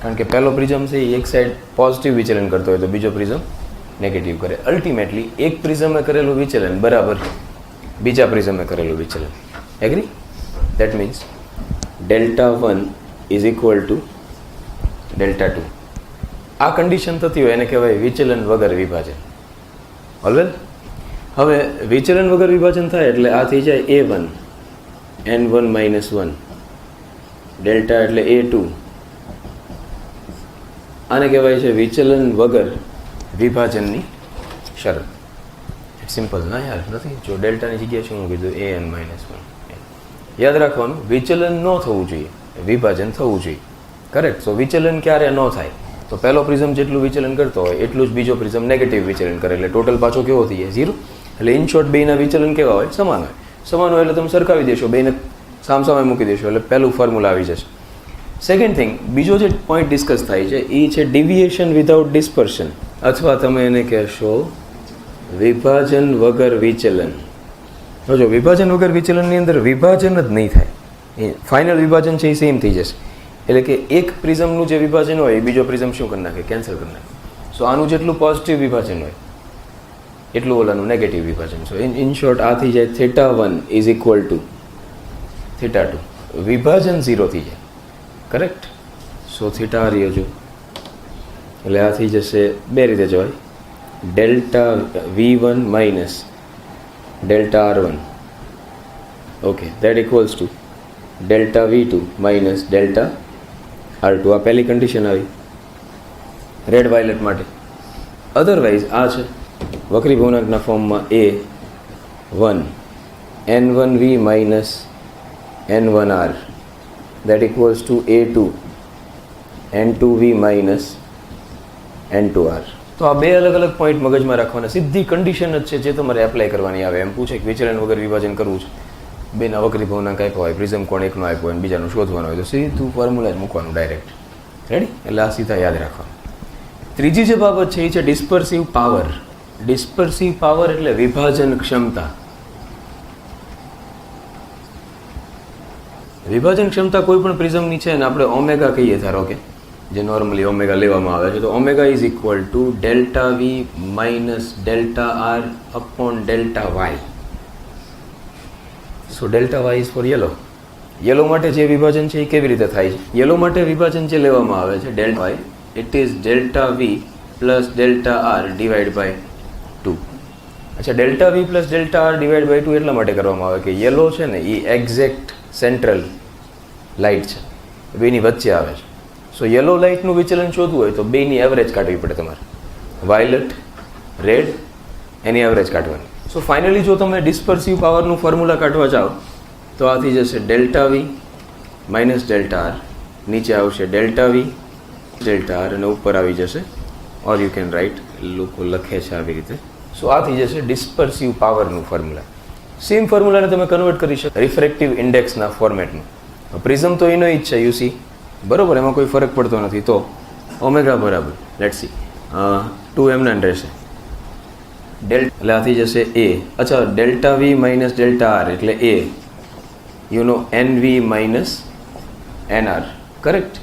[SPEAKER 1] કારણ કે પહેલો પ્રિઝમ છે એ એક સાઈડ પોઝિટિવ વિચલન કરતો હોય તો બીજો પ્રિઝમ નેગેટિવ કરે. અલ્ટિમેટલી એક પ્રિઝમે કરેલું વિચલન બરાબર બીજા પ્રિઝમે કરેલું વિચલન. Agree? That means Δ1 is equal to Δ2. આ કન્ડિશન થતી હોય એને કહેવાય વિચલન વગર વિભાજન. ઓલવેલ હવે વિચલન વગર વિભાજન થાય એટલે આ થઈ જાય A1 N1 -1 ડેલ્ટા એટલે A2. આને કહેવાય છે વિચલન વગર વિભાજનની શરત. સિમ્પલ ના યાર નથી. જો ડેલ્ટાની જગ્યાએ શું કીધું AN -1. યાદ રાખવાનું વિચલન ન થવું જોઈએ, વિભાજન થવું જોઈએ. કરેક્ટ? સો વિચલન ક્યારે ન થાય તો પહેલો પ્રિઝમ જેટલું વિચલન કરતો હોય એટલું જ બીજો પ્રિઝમ નેગેટિવ વિચલન કરે એટલે ટોટલ પાછો કેવો થઈ જાય 0. એટલે ઇન શોર્ટ બેના વિચલન કેવા હોય? સમાન હોય. સમાન હોય એટલે તમે સરખાવી દેશો, બેને સામસામે મૂકી દેશો એટલે પહેલું ફોર્મ્યુલા આવી જશે. સેકન્ડ થિંગ, બીજો જે પોઈન્ટ ડિસ્કસ થાય છે એ છે ડિવિએશન વિધાઉટ ડિસ્પર્શન, અથવા તમે એને કહેશો વિભાજન વગર વિચલન. જો વિભાજન વગર વિચલનની અંદર વિભાજન જ નહીં થાય, એ ફાઇનલ વિભાજન છે એ સેમ થઈ જશે. એટલે કે એક પ્રિઝમનું જે વિભાજન હોય એ બીજો પ્રિઝમ શું કરી નાખે? કેન્સલ કરી નાખે. સો આનું જેટલું પોઝિટિવ વિભાજન હોય એટલું ઓલાનું નેગેટિવ વિભાજન. સો ઇન શોર્ટ આ થઈ જાય θ1 ઇઝ ઇક્વલ ટુ θ2. વિભાજન 0 થઈ જાય. કરેક્ટ? સો થીટા રહ્યો જો એટલે આ થઈ જશે બે રીતે જવાય Δ V1 minus Δ-R1. Okay, that equals two Δ-V2 minus Δ-R2. આ પહેલી કન્ડિશન આવી રેડ વાયલેટ માટે. અધરવાઇઝ આ છે વક્રીભવનાંકના ફોર્મમાં A1 N1V minus N1R that equals two A2 N2V minus N2R. તો આ બે અલગ અલગ પોઈન્ટ મગજમાં રાખવાના. સીધી કન્ડિશન જ છે જે તમારે એપ્લાય કરવાની આવે. એમ પૂછે કે વિચલન વગર વિભાજન કરવું છે, બેના વક્રીભવનાંક આપ્યો હોય, પ્રિઝમ કોણ એકનો આપ્યો હોય બીજાનું શોધવાનું હોય તો સીધું ફોર્મ્યુલા જ મૂકવાનું ડાયરેક્ટ. રેડી? એટલે આ સીધા યાદ રાખવાનું. ત્રીજી જે બાબત છે એ છે ડિસ્પર્સિવ પાવર. ડિસ્પર્સિવ પાવર એટલે વિભાજન ક્ષમતા. વિભાજન ક્ષમતા કોઈ પણ પ્રિઝમની છે ને આપણે ઓમેગા કહીએ ધારો કે, જે નોર્મલી ઓમેગા લેવામાં આવે છે, તો omega is equal two Δ-V minus Δ-R upon Δ-Y. So Δ-Y is four yellow. Yellow માટે જે વિભાજન છે એ કેવી રીતે થાય છે? યલો માટે વિભાજન જે લેવામાં આવે છે Δ-Y, it is Δ-V plus Δ-R divide by 2. અચ્છા, Δ-V plus Δ-R divide by 2 એટલા માટે કરવામાં આવે કે યલો છે ને એ એક્ઝેક્ટ સેન્ટ્રલ લાઇટ છે, બેની વચ્ચે આવે છે. સો યલો લાઇટનું વિચલન શોધવું હોય તો બેની એવરેજ કાઢવી પડે તમારે. વાયલેટ, રેડ એની એવરેજ કાઢવાની. સો ફાઇનલી જો તમે ડિસ્પર્સિવ પાવરનું ફોર્મ્યુલા કાઢવા જાઓ તો આ થઈ જશે delta v minus delta r, નીચે આવશે ડેલ્ટા વી ડેલ્ટા આર અને ઉપર આવી જશે ઓર યુ કેન રાઇટ, લોકો લખે છે આવી રીતે. સો આ થઈ જશે ડિસ્પર્સિવ પાવરનું ફોર્મ્યુલા. સેમ ફોર્મ્યુલાને તમે કન્વર્ટ કરી શકો રિફ્રેક્ટિવ ઇન્ડેક્સના ફોર્મેટમાં. પ્રિઝમ તો એનો જ છે યુસી, બરાબર, એમાં કોઈ ફરક પડતો નથી. તો ઓમેગા બરાબર લેટ્સ સી 2m રહેશે એટલે આ થઈ જશે એ. અચ્છા, delta v minus delta r એટલે એ, you know n v minus n r, correct.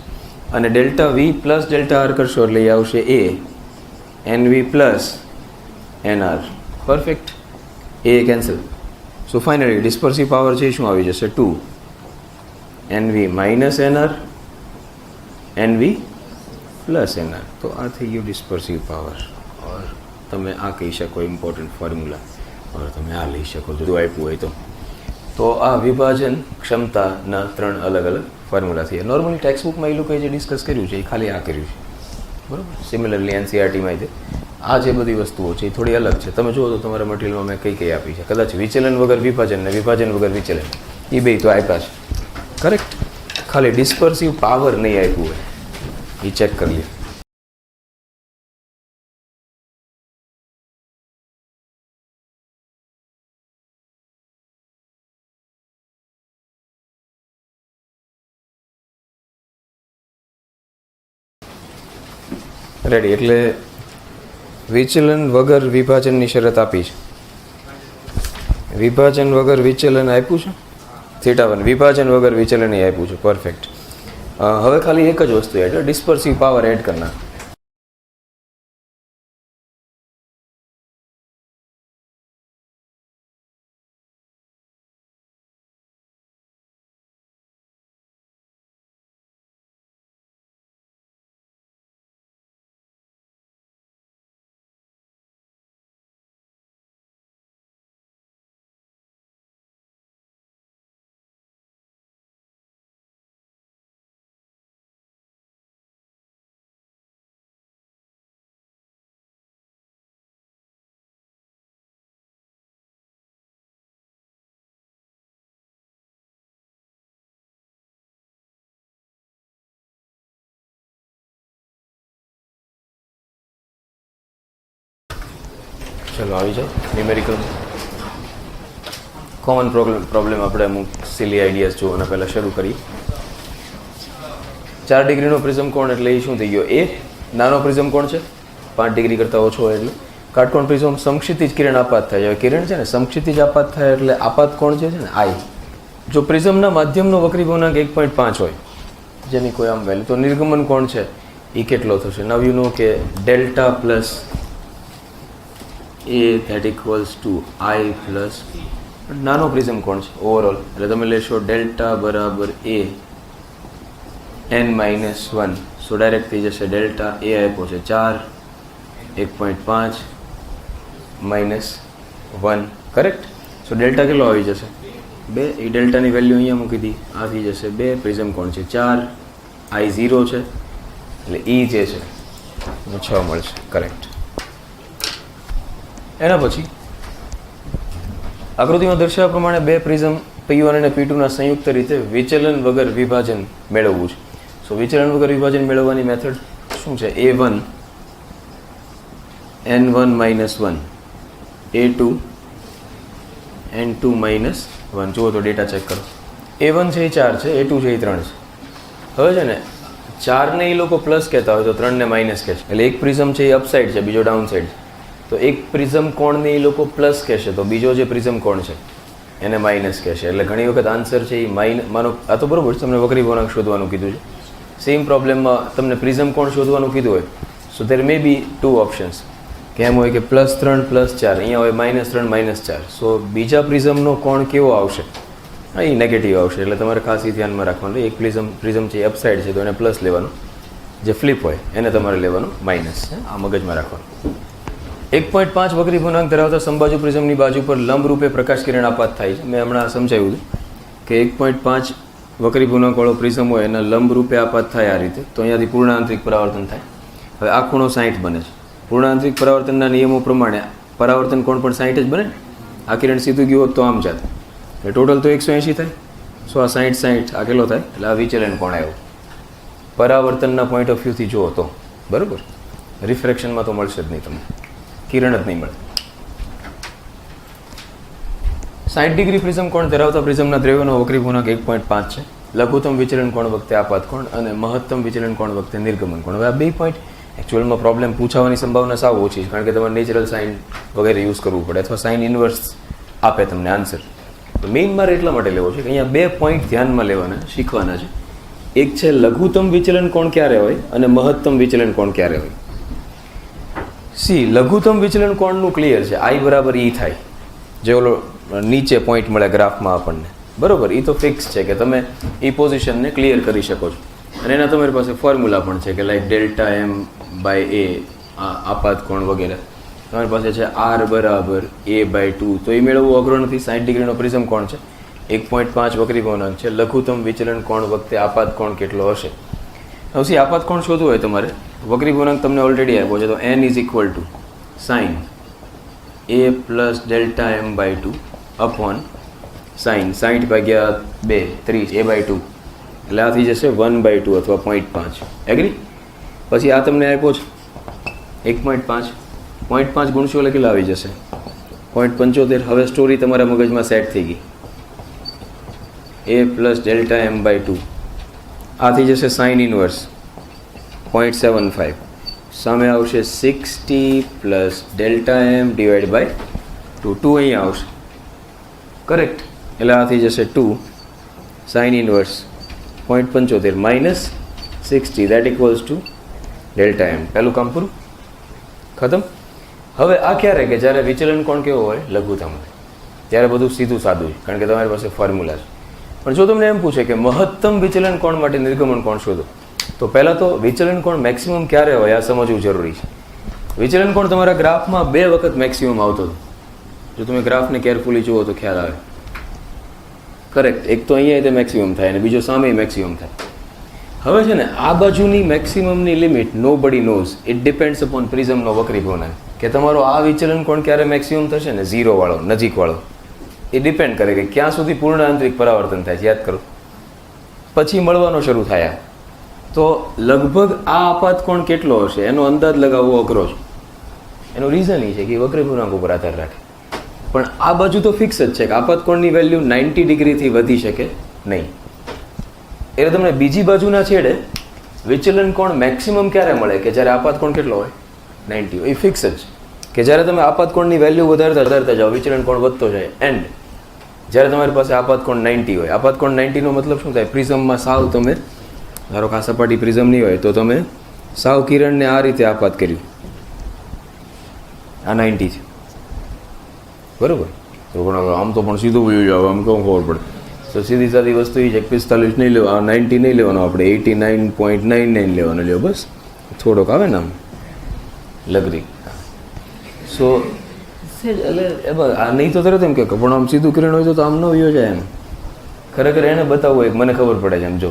[SPEAKER 1] અને delta v plus delta r કરશો એટલે એ આવશે એ n v plus n r, perfect. એ cancel. So finally dispersive power છે શું આવી જશે 2 n v minus n r n v plus n r. તો આ થઈ ગયું ડિસ્પર્સિવ પાવર. ઓર તમે આ કહી શકો ઇમ્પોર્ટન્ટ ફોર્મ્યુલા, ઓર તમે આ લઈ શકો જો આપ્યું હોય તો. તો આ વિભાજન ક્ષમતાના 3 અલગ અલગ ફોર્મ્યુલા થયા. નોર્મલી ટેક્સ્ટ બુકમાં એ લોકોએ જે ડિસ્કસ કર્યું છે એ ખાલી આ કર્યું છે, બરાબર. સિમિલરલી એનસીઆરટીમાં તે આ જે બધી વસ્તુઓ છે એ થોડી અલગ છે. તમે જુઓ તો તમારા મટીરિયલમાં મેં કઈ કઈ આપી છે. કદાચ વિચલન વગર વિભાજન ને વિભાજન વગર વિચલન એ બે તો આપ્યા છે, કરેક્ટ. ખાલી ડિસ્પર્સિવ પાવર નહીં આપ્યું હોય એ ચેક કરી લે. રેડી. એટલે વિચલન વગર વિભાજનની શરત આપી છે, વિભાજન વગર વિચલન આપ્યું છે θ1, વિભાજન વગર વિચલન એ આપ્યું છે, પરફેક્ટ. હવે ખાલી એક જ વસ્તુ એટલે ડિસ્પર્સિવ પાવર એડ કરના. ચલો આવી જાઓ ન્યુમેરિકલ. કોમન પ્રોબ્લેમ આપણે અમુક સિલી આઈડિયાઝ જોવાના પહેલાં શરૂ કરીએ. 4 ડિગ્રીનો પ્રિઝમ કોણ એટલે એ શું થઈ ગયો? એ નાનો પ્રિઝમ કોણ છે? 5 ડિગ્રી કરતાં ઓછો હોય એટલે કાટકોણ પ્રિઝમ સમક્ષિતિજ કિરણ આપાત થાય. હવે કિરણ છે ને સમક્ષિતિજ આપાત થાય એટલે આપાત કોણ છે ને આઈ. જો પ્રિઝમના માધ્યમનો વક્રી ગુણાંક 1.5 હોય જેની કોઈ આમ વેલ્યુ, તો નિર્ગમન કોણ છે એ કેટલો થશે? નવ્યુંનો કે delta plus A that equals to I plus નાનો પ્રિઝમ કોણ છે ઓવરઓલ, એટલે તમે લેશો ડેલ્ટા બરાબર એ n-1. સો ડાયરેક્ટ થઈ જશે ડેલ્ટા એ આપ્યો છે 4 1.5 -1, કરેક્ટ. સો ડેલ્ટા કેટલો આવી જશે 2. એ ડેલ્ટાની વેલ્યુ અહીંયા મૂકી દી, આ થઈ જશે 2. પ્રિઝમ કોણ છે 4, આઈ 0 છે એટલે ઈ જે છે 6 મળશે, કરેક્ટ. એના પછી આકૃતિમાં દર્શાવ્યા પ્રમાણે 2 પ્રિઝમ P1 અને P2ના સંયુક્ત રીતે વિચલન વગર વિભાજન મેળવવું છે. સો વિચલન વગર વિભાજન મેળવવાની મેથડ શું છે? A1 n1 -1 A2 n2 -1. જુઓ તો ડેટા ચેક કરો. A1 છે એ 4 છે, A2 છે એ 3 છે. હવે છે ને 4ને એ લોકો પ્લસ કહેતા હોય તો 3ને માઇનસ કહે છે. એટલે એક પ્રિઝમ છે એ અપસાઇડ છે, બીજો ડાઉન સાઇડ. તો એક પ્રિઝમ કોણને એ લોકો પ્લસ કહેશે તો બીજો જે પ્રિઝમ કોણ છે એને માઇનસ કહેશે. એટલે ઘણી વખત આન્સર છે એ માનો આ તો બરોબર તમને વક્રી ગુણાંક શોધવાનું કીધું છે. સેમ પ્રોબ્લેમમાં તમને પ્રિઝમ કોણ શોધવાનું કીધું હોય સો ધેર મે બી 2 ઓપ્શન્સ, કે એમ હોય કે +3 +4, અહીંયા હોય -3 -4. સો બીજા પ્રિઝમનો કોણ કેવો આવશે? હા, એ નેગેટિવ આવશે. એટલે તમારે ખાસ એ ધ્યાનમાં રાખવાનું. એક પ્રિઝમ છે એ અપસાઇડ છે તો એને પ્લસ લેવાનું, જે ફ્લિપ હોય એને તમારે લેવાનું માઇનસ. આ મગજમાં રાખવાનું. 1.5 વક્રી ગુણાંક ધરાવતા સમબાજુ પ્રિઝમની બાજુ પર લંબ રૂપે પ્રકાશ કિરણ આપાત થાય છે. મેં હમણાં સમજાવ્યું હતું કે 1.5 વક્રી ગુણાંકવાળો પ્રિઝમ હોય એના લંબ રૂપે આપાત થાય આ રીતે, તો અહીંયાથી પૂર્ણ આંતરિક પરાવર્તન થાય. હવે આ ખૂણો 60 બને છે. પૂર્ણ આંતરિક પરાવર્તનના નિયમો પ્રમાણે પરાવર્તન કોણ પણ 60 જ બને. આ કિરણ સીધું ગયું હોત તો આમ જાત, એટલે ટોટલ તો 180 થાય. સો આ 60 આ કેટલો થાય? એટલે આ વિચલન કોણ આવ્યો પરાવર્તનના પોઈન્ટ ઓફ વ્યૂથી જુઓ તો. બરાબર, રિફ્રેક્શનમાં તો મળશે જ નહીં, તમને કિરણ જ નહીં મળે. 60 ડિગ્રી પ્રિઝમ કોણ ધરાવતા પ્રિઝમના દ્રવ્યનો વક્રી ગુણાંક 1.5 છે. લઘુત્તમ વિચલન કોણ વખતે આપાત કોણ અને મહત્તમ વિચલન કોણ વખતે નિર્ગમન કોણ. હવે આ 2 પોઈન્ટ એકચ્યુઅલમાં પ્રોબ્લેમ પૂછાવાની સંભાવના સાવ ઓછી છે, કારણ કે તમારે નેચરલ સાઇન વગેરે યુઝ કરવું પડે અથવા સાઇન ઇન્વર્સ આપે તમને આન્સર. તો મેઇન મારે એટલા માટે લેવો છે કે અહીંયા 2 પોઈન્ટ ધ્યાનમાં લેવાના, શીખવાના છે. એક છે લઘુત્તમ વિચલન કોણ ક્યારે હોય અને મહત્તમ વિચલન કોણ ક્યારે હોય. સી લઘુત્તમ વિચલન કોણનું ક્લિયર છે, I બરાબર E થાય, જે ઓલો નીચે પોઈન્ટ મળે ગ્રાફમાં આપણને. બરોબર, એ તો ફિક્સ છે કે તમે એ પોઝિશનને ક્લિયર કરી શકો છો. અને એના તમારી પાસે ફોર્મ્યુલા પણ છે કે લાઈક ડેલ્ટા એમ બાય એ આપાત કોણ વગેરે તમારી પાસે છે. R બરાબર A/2, તો એ મેળવવું અઘરો નથી. 60 ડિગ્રીનો પ્રિઝમ કોણ છે, 1.5 વક્રી ગુણાંક છે. લઘુત્તમ વિચલન કોણ વખતે આપાત કોણ કેટલો હશે? હવે આપાત કોણ શોધવું હોય તમારે, વક્રી ગુણાંક તમને ઓલરેડી આપ્યો છે, તો n is equal to sine A plus delta M/2 upon sine 60/2 30 A/2, એટલે આ થઈ જશે 1/2 અથવા 0.5. એગ્રી? પછી આ તમને આપ્યો છે 1.5, 0.5 ગુણશો એટલે કેટલા આવી જશે? 0.75. હવે સ્ટોરી તમારા મગજમાં સેટ થઈ ગઈ. A પ્લસ ડેલ્ટા M/2 આ થઈ જશે સાઇન ઇનવર્સ 0.75. સામે આવશે 60 plus delta M divide by 2. 2 અહીંયા આવશે, કરેક્ટ? એટલે આ થઈ જશે 2 sine inverse 0.75 minus 60 that equals to delta M. પહેલું કામ પૂરું, ખતમ. હવે આ ક્યારે કે જ્યારે વિચલન કોણ કેવો હોય? લઘુત્તમ હોય. ત્યારે બધું સીધું સાદું છે, કારણ કે તમારી પાસે ફોર્મ્યુલા છે. પણ જો તમને એમ પૂછે કે મહત્તમ વિચલન કોણ માટે નિર્ગમન કોણ શોધો, તો પહેલાં તો વિચલન કોણ મેક્સિમમ ક્યારે હોય આ સમજવું જરૂરી છે. વિચલન કોણ તમારા ગ્રાફમાં 2 વખત મેક્સિમમ આવતો હતો. જો તમે ગ્રાફને કેરફુલી જુઓ તો ખ્યાલ આવે, કરેક્ટ? એક તો અહીંયા તે મેક્સિમમ થાય અને બીજો સામે મેક્સિમમ થાય. હવે છે ને આ બાજુની મેક્સિમમની લિમિટ નો બડી નોઝ. ઇટ ડિપેન્ડ્સ અપોન પ્રિઝમનો વક્રી ગુણાંક, કે તમારો આ વિચલન કોણ ક્યારે મેક્સિમમ થશે ને, 0 વાળો, નજીકવાળો. એ ડિપેન્ડ કરે કે ક્યાં સુધી પૂર્ણ આંતરિક પરાવર્તન થાય છે, યાદ કરો. પછી મળવાનો શરૂ થયા તો લગભગ આ આપાત કોણ કેટલો હશે એનો અંદાજ લગાવવો અઘરો છે. એનું રીઝન એ છે કે વક્રી ગુણાંક ઉપર આધાર રાખે. પણ આ બાજુ તો ફિક્સ જ છે કે આપાત કોણની વેલ્યુ 90 ડિગ્રીથી વધી શકે નહીં. એટલે તમને બીજી બાજુના છેડે વિચલન કોણ મેક્સિમમ ક્યારે મળે? કે જ્યારે આપાત કોણ કેટલો હોય? 90 હોય. એ ફિક્સ જ કે જ્યારે તમે આપાત કોણની વેલ્યુ વધારતા જાઓ વિચલન કોણ વધતો જાય. એન્ડ જ્યારે તમારી પાસે આપાત કોણ 90 હોય, આપાત કોણ 90 નો મતલબ શું થાય? પ્રિઝમમાં સાવ તમે ધારો કે આ સપાટી પ્રિઝમ નહીં હોય તો તમે સાવ કિરણને આ રીતે આપાત કર્યું, આ 90 છે, બરોબર? તો આમ તો પણ સીધું વયું જાવ, આમ કેવું ખબર પડે? તો સીધી સાદી વસ્તુ એ છે કે 45 નહીં લેવા, 90 નહીં લેવાનો, આપણે 89.99 લેવાનો લ્યો, બસ. થોડોક આવે ને આમ લગરી. સો એટલે આ નહીં તો તરત એમ કે પણ આમ સીધું કિરણ હોય તો આમ ન વયો જાય. એમ ખરેખર એને બતાવવું એક મને ખબર પડે છે એમ જો,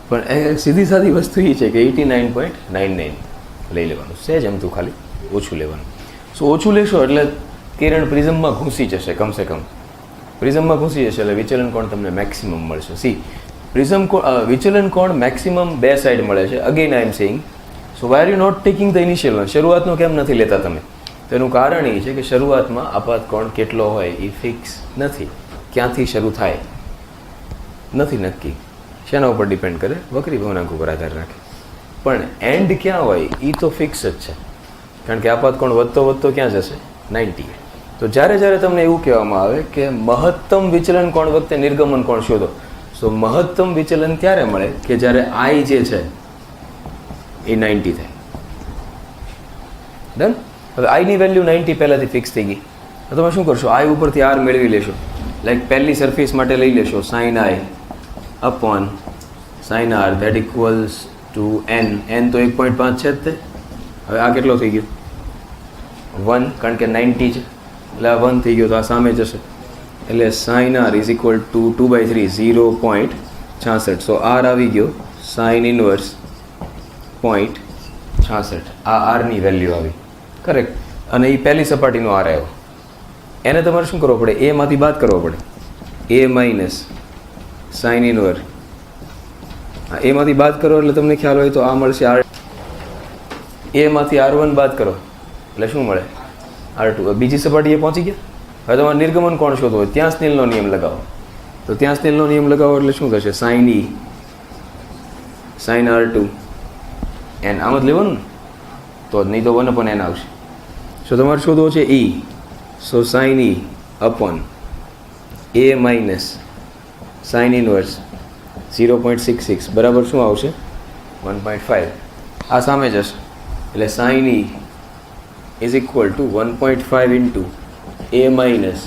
[SPEAKER 1] પણ એ સીધી સાદી વસ્તુ એ છે કે 89.99 લઈ લેવાનું. સહેજ એમ તું ખાલી ઓછું લેવાનું. સો ઓછું લેશો એટલે કિરણ પ્રિઝમમાં ઘૂસી જશે, કમસે કમ પ્રિઝમમાં ઘૂસી જશે એટલે વિચલન કોણ તમને મેક્સિમમ મળશે. સી પ્રિઝમ વિચલન કોણ મેક્સિમમ 2 સાઈડ મળે છે. Again I am saying, so why are you not taking the initial one? શરૂઆતનો કેમ નથી લેતા તમે? તેનું કારણ એ છે કે શરૂઆતમાં આપાત કોણ કેટલો હોય એ ફિક્સ નથી. ક્યાંથી શરૂ થાય નથી નક્કી. શેના ઉપર ડિપેન્ડ કરે? વક્રી ગુણાંક ઉપર આધાર રાખે. પણ એન્ડ ક્યાં હોય એ તો ફિક્સ જ છે, કારણ કે આપાત કોણ વધતો વધતો ક્યાં જશે? 90. તો જ્યારે જ્યારે તમને એવું કહેવામાં આવે કે મહત્તમ વિચલન કોણ વખતે નિર્ગમન કોણ શોધો, સો મહત્તમ વિચલન ત્યારે મળે કે જ્યારે આઈ જે છે એ 90 થાય. ડન? હવે આઈની વેલ્યુ 90 પહેલાંથી ફિક્સ થઈ ગઈ. તો તમે શું કરશો? આઈ ઉપરથી આર મેળવી લેશો. લાઈક પહેલી સરફેસ માટે લઈ લેશો sine i upon sine r that equals to n. N તો 1.5 છે જ તે. હવે આ કેટલો થઈ ગયો? 1, કારણ કે 90 છે એટલે આ 1 થઈ ગયો, તો આ સામે જશે. એટલે sine r is equal to 2/3 0.66. So r આવી ગયો સાઇન ઇનવર્સ 0.66. આ આરની વેલ્યુ આવી, કરેક્ટ? અને એ પહેલી સપાટીનો આર આવ્યો, એને તમારે શું કરવો પડે? એમાંથી બાદ કરવો પડે. એ માઇનસ સાઇન ઇનવર્સ, એમાંથી બાદ કરો એટલે તમને ખ્યાલ હોય તો આ મળશે આર. એમાંથી R1 બાદ કરો એટલે શું મળે? R2. બીજી સપાટીએ પહોંચી ગયા. હવે તમારે નિર્ગમન કોણ શોધવો હોય, ત્યાં સ્નેલનો નિયમ લગાવો. તો ત્યાં સ્નેલનો નિયમ લગાવો એટલે શું થશે? Sign E sign R2 N, આમ જ લેવાનું ને, તો જ નહીં તો 1/n આવશે. સો તમારે શોધવો છે E. So sine E upon A minus sine inverse 0.66 બરાબર શું આવશે? 1.5. આ સામે જશે એટલે sine E is equal to 1.5 into A minus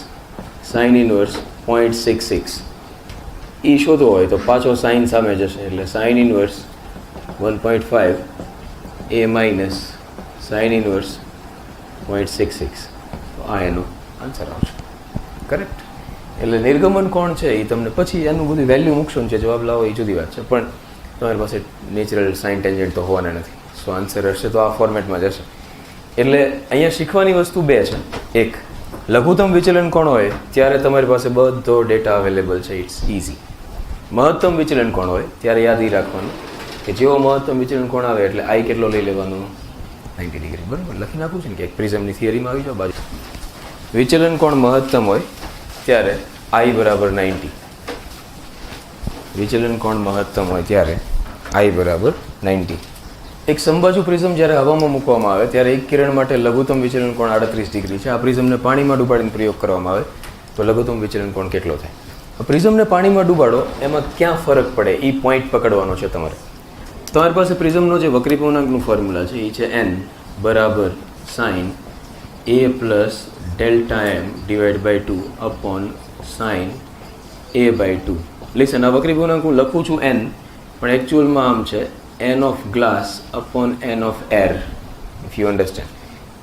[SPEAKER 1] sine inverse 0.66. એ શોધવો હોય તો પાછો સાઇન સામે જશે એટલે sine inverse 1.5 A minus sine inverse 0.66. તો આ એનો આન્સર આવશે. કરેક્ટ. એટલે નિર્ગમન કોણ છે એ તમને પછી એનું બધું વેલ્યુ મૂકશો ને છે, જવાબ લાવો એ જુદી વાત છે, પણ તમારી પાસે નેચરલ સાઇન ટેન્જન્ટ તો હોવાના નથી. સો આન્સર હશે તો આ ફોર્મેટમાં જશે. એટલે અહીંયા શીખવાની વસ્તુ બે છે. એક, લઘુત્તમ વિચલન કોણ હોય ત્યારે તમારી પાસે બધો ડેટા અવેલેબલ છે, ઇટ્સ ઇઝી. મહત્તમ વિચલન કોણ હોય ત્યારે યાદ એ રાખવાનું કે જેવો મહત્તમ વિચલન કોણ આવે એટલે આઈ કેટલો લઈ લેવાનો? 90 ડિગ્રી. બરાબર લખી નાખું છું ને કે એક પ્રિઝમની થિયરીમાં આવી જાઓ બાજુ. વિચલન કોણ મહત્તમ હોય ત્યારે I બરાબર 90. વિચલન કોણ મહત્તમ હોય ત્યારે I બરાબર 90. એક સમબાજુ પ્રિઝમ જ્યારે હવામાં મૂકવામાં આવે ત્યારે એક કિરણ માટે લઘુત્તમ વિચલન કોણ 38 ડિગ્રી છે. આ પ્રિઝમને પાણીમાં ડૂબાડીને પ્રયોગ કરવામાં આવે તો લઘુત્તમ વિચલન કોણ કેટલો થાય? પ્રિઝમને પાણીમાં ડૂબાડો એમાં ક્યાં ફરક પડે એ પોઈન્ટ પકડવાનો છે તમારે. તમારી પાસે પ્રિઝમનો જે વક્રી પૂર્ણાંકનું ફોર્મ્યુલા છે એ છે n બરાબર sine A plus delta m divide by 2 upon sine A by 2. Listen, આ વક્રી પૂર્ણાંક હું લખું છું n, પણ એકચ્યુઅલમાં આમ છે n of glass upon n of air, if you understand.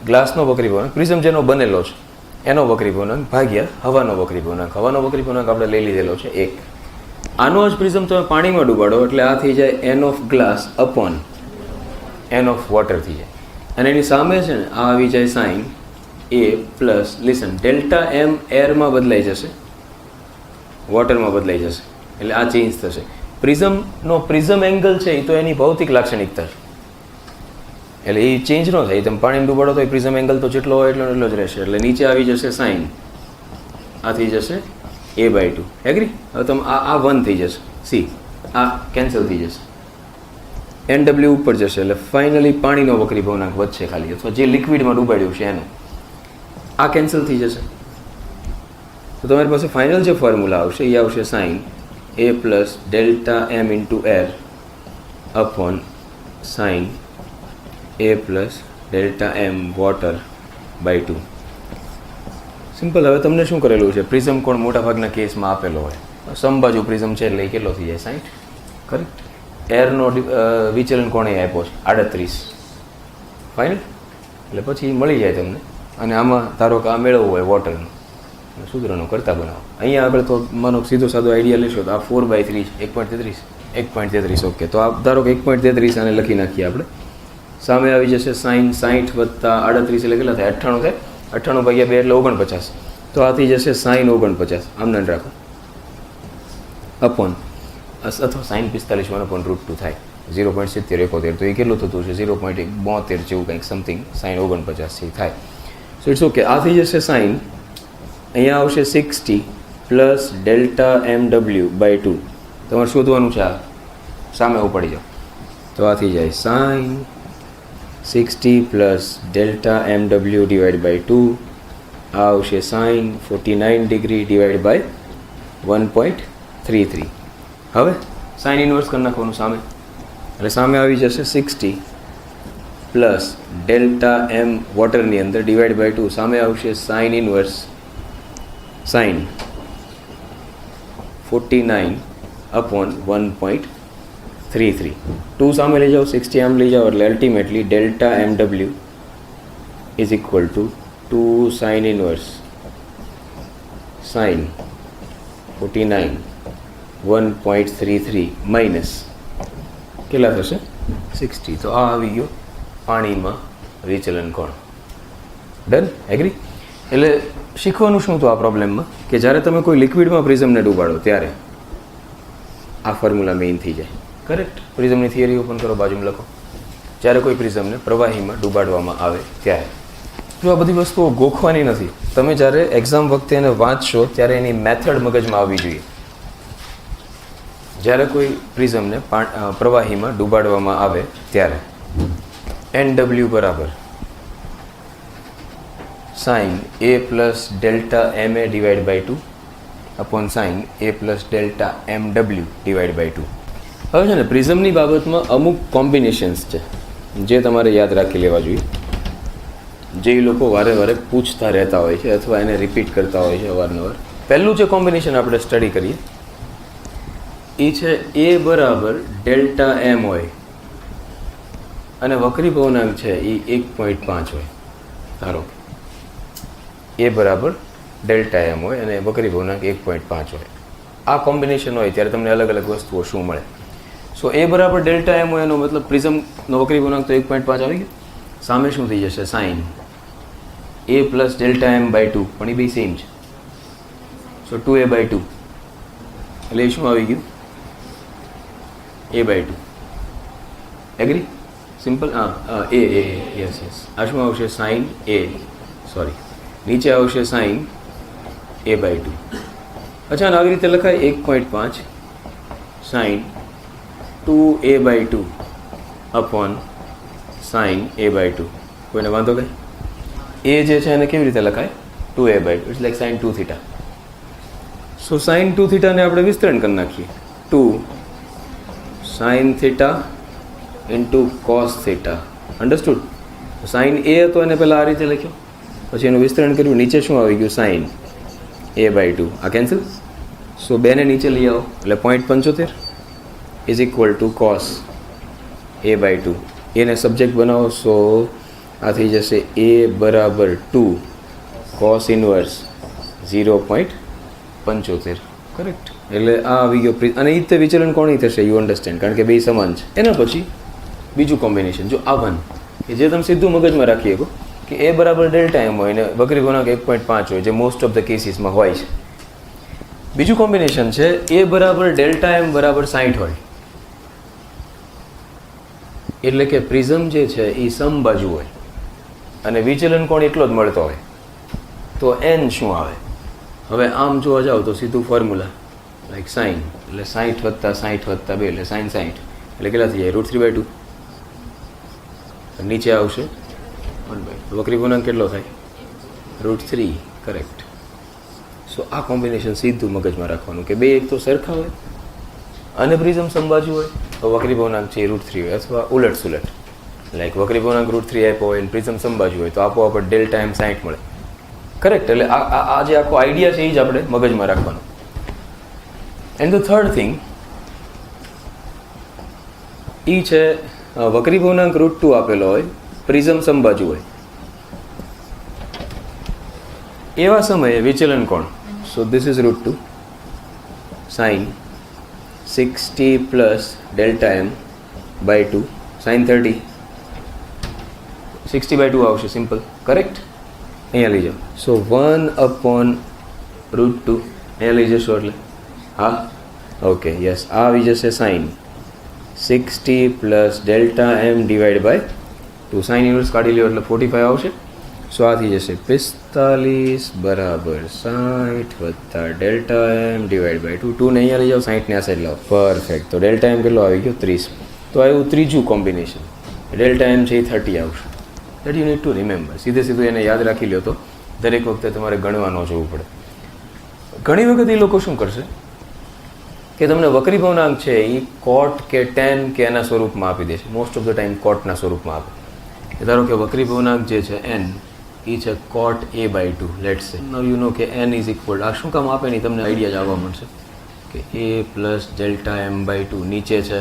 [SPEAKER 1] ગ્લાસનો વક્રી પૂર્ણાંક, પ્રિઝમ જેનો બનેલો છે એનો વક્રી પૂર્ણાંક ભાગ્યા હવાનો વક્રી પૂર્ણાંક. હવાનો વક્રી પૂર્ણાંક આપણે લઈ લીધેલો છે 1. આનો જ પ્રિઝમ તમે પાણીમાં ડૂબાડો એટલે આ થઈ જાય n of glass upon n of water થઈ જાય. અને એની સામે છે ને આ આવી જાય sine A plus, listen, delta m એરમાં બદલાઈ જશે, વોટરમાં બદલાઈ જશે એટલે આ ચેન્જ થશે. પ્રિઝમનો પ્રિઝમ એંગલ છે એ તો એની ભૌતિક લાક્ષણિકતા છે એટલે એ ચેન્જ ન થાય. તમે પાણીમાં ડૂબાડો તો એ પ્રિઝમ એંગલ તો જેટલો હોય એટલો જ રહેશે. એટલે નીચે આવી જશે સાઇન, આ થઈ જશે A બાય 2. એગ્રી? હવે તમે આ 1 થઈ જશે, સી આ કેન્સલ થઈ જશે, NW ઉપર જશે એટલે ફાઇનલી પાણીનો વક્રી પૂર્ણાંક વધશે ખાલી, અથવા જે લિક્વિડમાં ડૂબાડ્યું છે એનું. આ કેન્સલ થઈ જશે તો તમારી પાસે ફાઇનલ જે ફોર્મ્યુલા આવશે એ આવશે sine A plus delta m into air upon sine A plus delta m water by 2. Simple. હવે તમને શું કરેલું છે? પ્રિઝમ કોણ મોટાભાગના કેસમાં આપેલો હોય, સમબાજુ પ્રિઝમ છે એટલે કેટલો થઈ જાય? 60. કરેક્ટ. એરનો વિચલન કોણે આપ્યો છે? 38. ફાઇનલ. એટલે પછી મળી જાય તમને. અને આમાં ધારો કે આ મેળવવું હોય વોટરનું, સૂત્રનો કરતા બનાવો. અહીંયા આપણે તો માનો સીધો સાદો આઈડિયા લેશો તો આ 4/3 છે, 1.33. ઓકે, તો આ ધારો કે 1.33 આને લખી નાખીએ આપણે. સામે આવી જશે સાઇન 60 વત્તા 38 એટલે કેટલા થાય? 98 થાય. 98 ભાગ્યા 2 એટલે 49. તો આ થઈ જશે સાઇન 49. આમને રાખો અપોન, અથવા સાઇન 45 1/√2 થાય 0.7071. તો એ કેટલું થતું છે? 0.72 જેવું કંઈક સમથિંગ સાઇન 49 થાય. So it's okay. આ થઈ જશે સાઇન, અહીંયા આવશે 60 પ્લસ ડેલ્ટા MW બાય 2. તમારે શોધવાનું છે, આ સામે ઉપડી જાઓ તો આ થઈ જાય sine 60 plus delta MW divide by 2. આ આવશે સાઇન 49 ડિગ્રી ડિવાઈડ બાય 1.33. હવે સાઇન ઇન્વર્સ કરી નાખવાનું સામે, એટલે સામે આવી જશે 60 પ્લસ ડેલ્ટા m વોટરની અંદર ડિવાઈડ બાય 2. સામે આવશે સાઇન ઇન્વર્સ સાઇન 49 અપોન 1.33. 2 સામે લઈ જાઓ, 60 આમ લઈ જાઓ એટલે ultimately delta MW is equal to 2 sine inverse sine 49 1.33 minus કેટલા થશે? 60. તો આ આવી ગયો પાણીમાં વિચલન કોણ. Done, agree? એટલે શીખવાનું શું તો આ પ્રોબ્લેમમાં કે જ્યારે તમે કોઈ લિક્વિડમાં પ્રિઝમને ડૂબાડો ત્યારે આ ફોર્મ્યુલા મેઇન થઈ જાય. કરેક્ટ? પ્રિઝમની થિયરી ઓપન કરો, બાજુમાં લખો. જ્યારે કોઈ પ્રિઝમને પ્રવાહીમાં ડૂબાડવામાં આવે ત્યારે. જો આ બધી વસ્તુઓ ગોખવાની નથી, તમે જ્યારે એક્ઝામ વખતે એને વાંચશો ત્યારે એની મેથડ મગજમાં આવવી જોઈએ. જ્યારે કોઈ પ્રિઝમને પ્રવાહીમાં ડૂબાડવામાં આવે ત્યારે NW બરાબર sine A plus delta MA divide by 2 upon sine A plus delta MW divide by 2. હવે છે ને પ્રિઝમની બાબતમાં અમુક કોમ્બિનેશન્સ છે જે તમારે યાદ રાખી લેવા જોઈએ, જે લોકો વારે વારે પૂછતા રહેતા હોય છે અથવા એને રિપીટ કરતા હોય છે અવારનવાર. પહેલું જે કોમ્બિનેશન આપણે સ્ટડી કરીએ એ છે A બરાબર ડેલ્ટા M હોય અને વક્રી ભવનાંક છે એ 1.5 હોય. ધારો A બરાબર ડેલ્ટા M હોય અને વક્રી ભવનાંક 1.5 હોય. આ કોમ્બિનેશન હોય ત્યારે તમને અલગ અલગ વસ્તુઓ શું મળે. સો A બરાબર ડેલ્ટા M હોય એનો મતલબ પ્રિઝમનો વક્રી ભવનાંક તો 1.5 આવી ગયો. સામે શું થઈ જશે? Sine A plus delta M by 2, પણ એ બે સેમ છે. સો 2A બાય 2 એટલે એ શું આવી ગયું? A by 2. Agree? Simple. Yes. આ શું આવશે? સાઇન A, સોરી, નીચે આવશે સાઇન A બાય 2. અચ્છા, આવી રીતે લખાય 1.5 sine 2A by 2 upon sine A by 2. કોઈને વાંધો કંઈ? A જે છે એને કેવી રીતે લખાય? 2A by 2. It's like sine 2 theta. So sine 2 થીટાને આપણે વિસ્તરણ કરી નાખીએ. 2 sine theta into cos theta. Understood? Sine A હતો એને પહેલાં આ રીતે લખ્યો, પછી એનું વિસ્તરણ કર્યું, નીચે શું આવી ગયું? Sine A by 2. આ કેન્સલ. સો બેને નીચે લઈ આવો એટલે 0.75 is equal to cos A by 2. એને સબ્જેક્ટ બનાવો. સો આ થઈ જશે A બરાબર 2 કોસ ઇનવર્સ 0.75. કરેક્ટ? એટલે આ આવી ગયો. અને એ રીતે વિચલન કોની થશે? You understand? કારણ કે બે સમાન છે. એના પછી બીજું કોમ્બિનેશન જો આ વન કે જે તમે સીધું મગજમાં રાખી શકો કે A બરાબર ડેલ્ટા M હોય ને વક્રી ભવનાંક 1.5 હોય, જે મોસ્ટ ઓફ ધ કેસીસમાં હોય છે. બીજું કોમ્બિનેશન છે A બરાબર ડેલ્ટા M બરાબર 60 હોય, એટલે કે પ્રિઝમ જે છે એ સમબાજુ હોય અને વિચલન કોણ એટલો જ મળતો હોય. તો N શું આવે? હવે આમ જોવા જાઓ તો સીધું ફોર્મ્યુલા લાઈક સાઇન એટલે 60 વત્તા 60 વત્તા 2 એટલે સાઇન 60 એટલે કેટલા થઈ જાય? √3/2. નીચે આવશે 1/2. વક્રી ભવનાંક કેટલો થાય? √3. કરેક્ટ. સો આ કોમ્બિનેશન સીધું મગજમાં રાખવાનું કે બે એક તો સરખા હોય અને પ્રિઝમ સમબાજુ હોય તો વક્રી ભવનાંક છે એ √3 હોય, અથવા ઉલટ સુલટ લાઈક વક્રી ભવનાંક √3 આપ્યો હોય અને પ્રિઝમ સંબાજુ હોય તો આપોઆપ ડેલ્ટા M 60 મળે. કરેક્ટ? એટલે આ જે આખો આઈડિયા છે એ જ આપણે મગજમાં રાખવાનો. એન્ડ ધ થર્ડ થિંગ એ છે વક્રી ભવનાંક √2 આપેલો હોય, પ્રિઝમ સંબાજુ હોય, એવા સમયે વિચલન કોણ? So this is √2 sine 60 plus delta M by 2 sine 30 60 by 2 આવશે. સિમ્પલ. કરેક્ટ? અહીંયા લઈ જાઓ. સો 1 અપોન √2 અહીંયા લઈ જશો એટલે હા ઓકે યસ આ આવી જશે sine 60 plus delta M divide by 2. Sine inverse કાઢી લ્યો એટલે 45 આવશે. સો આ થઈ જશે 45 બરાબર 60 વત્તા ડેલ્ટા M ડિવાઈડ બાય 2. 2 ને અહીંયા લઈ જાઓ, 60 ને આ સાઈડ લાવો. પરફેક્ટ. તો ડેલ્ટા M કેટલો આવી ગયો? 30. તો આવ્યું ત્રીજું કોમ્બિનેશન. ડેલ્ટા M છે એ 30 આવશે. That you need to remember. સીધે સીધું એને યાદ રાખી લો તો દરેક વખતે તમારે ગણવા ન જવું પડે. ઘણી વખત એ લોકો શું કરશે કે તમને વક્રી ભવનાંક છે એ કોટ કે ટેન કે એના સ્વરૂપમાં આપી દેશે. મોસ્ટ ઓફ ધ ટાઈમ કોટના સ્વરૂપમાં આપે. ધારો કે વક્રી ભવનાંક જે છે n એ છે કોટ A બાય 2 લેટ્સ સે. નાઉ યુ નો કે n ઇઝ ઇક્વલ, આ શું કામ આપે નહીં તમને આઈડિયા જ આવવા મળશે કે A plus delta M by 2 નીચે છે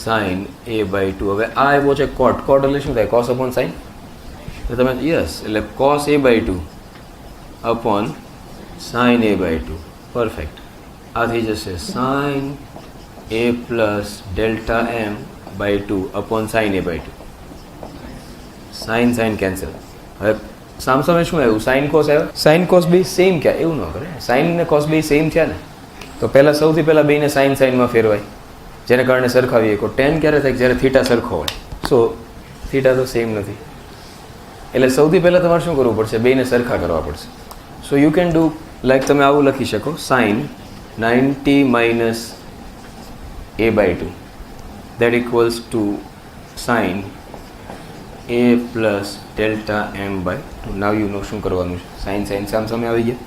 [SPEAKER 1] સાઇન A બાય 2. હવે આ આવ્યો છે કોટ. કોટ એટલે શું થાય? Cos upon sine. તો તમે યસ એટલે cos A by 2 upon sine A by 2. Perfect. આ થઈ જશે sine A plus delta M by 2 upon sine A by 2. Sine sine cancel. હવે સામસામે શું આવ્યું? સાઇન કોસ આવ્યો. સાઇન કોસ બે સેમ ક્યાં? એવું ન કરે. સાઇન ને કોસ બે સેમ થયા ને, તો પહેલાં સૌથી પહેલાં બેને સાઇન સાઇનમાં ફેરવાય, જેને કારણે સરખાવીએ. ટેન ક્યારે થાય? જ્યારે થીટા સરખો હોય. સો થીટા તો સેમ નથી, એટલે સૌથી પહેલાં તમારે શું કરવું પડશે? બેને સરખા કરવા પડશે. So you can do like, તમે આવું લખી શકો, sine 90 minus a/2 that equals to sin a plus delta m/2. Now you know શું કરવાનું છે? સાઇન સાઇન સામે આવી ગયા,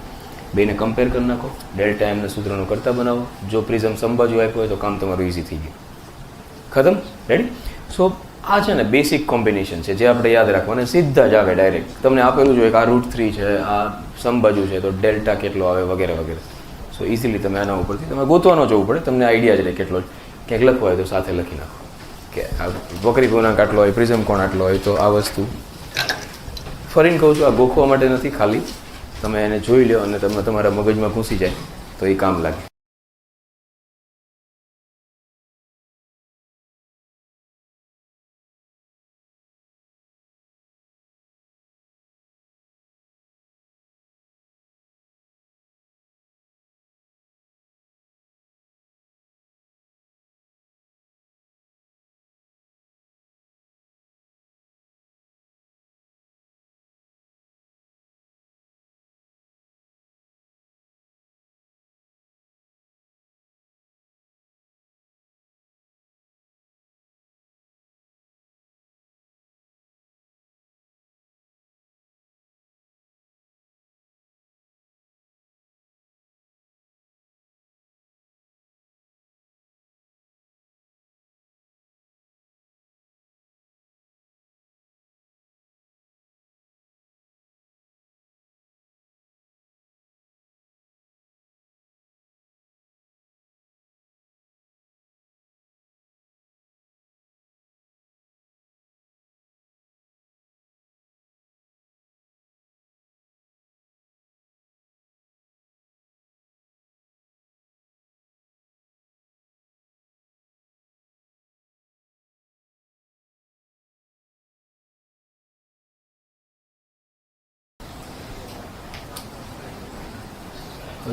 [SPEAKER 1] બેને કમ્પેર કરી નાખો, ડેલ્ટા એમના સૂત્રનો કરતા બનાવો. જો પ્રિઝમ સમબાજુ આપ્યો હોય તો કામ તમારું ઇઝી થઈ ગયું, ખતમ. રેડી? સો આ છે ને બેસિક કોમ્બિનેશન છે જે આપણે યાદ રાખવાના. સીધા જ આવે ડાયરેક્ટ. તમને આપેલું જોઈએ કે આ √3 છે, આ સમબાજુ છે, તો ડેલ્ટા કેટલો આવે વગેરે વગેરે. સો ઇઝીલી તમે આના ઉપરથી તમે ગોતવાનો જવું પડે, તમને આઈડિયા જ રહે કેટલો. ક્યાંક લખવો હોય તો સાથે લખી નાખો કે આ વક્રી પૂર્ણાંક આટલો હોય, પ્રિઝમ કોણ આટલો હોય. તો આ વસ્તુ ફરીને કહું છું, આ ગોખવા માટે નથી, ખાલી તમે એને જોઈ લો અને તમે તમારા મગજમાં ઘૂસી જાય તો એ કામ લાગે.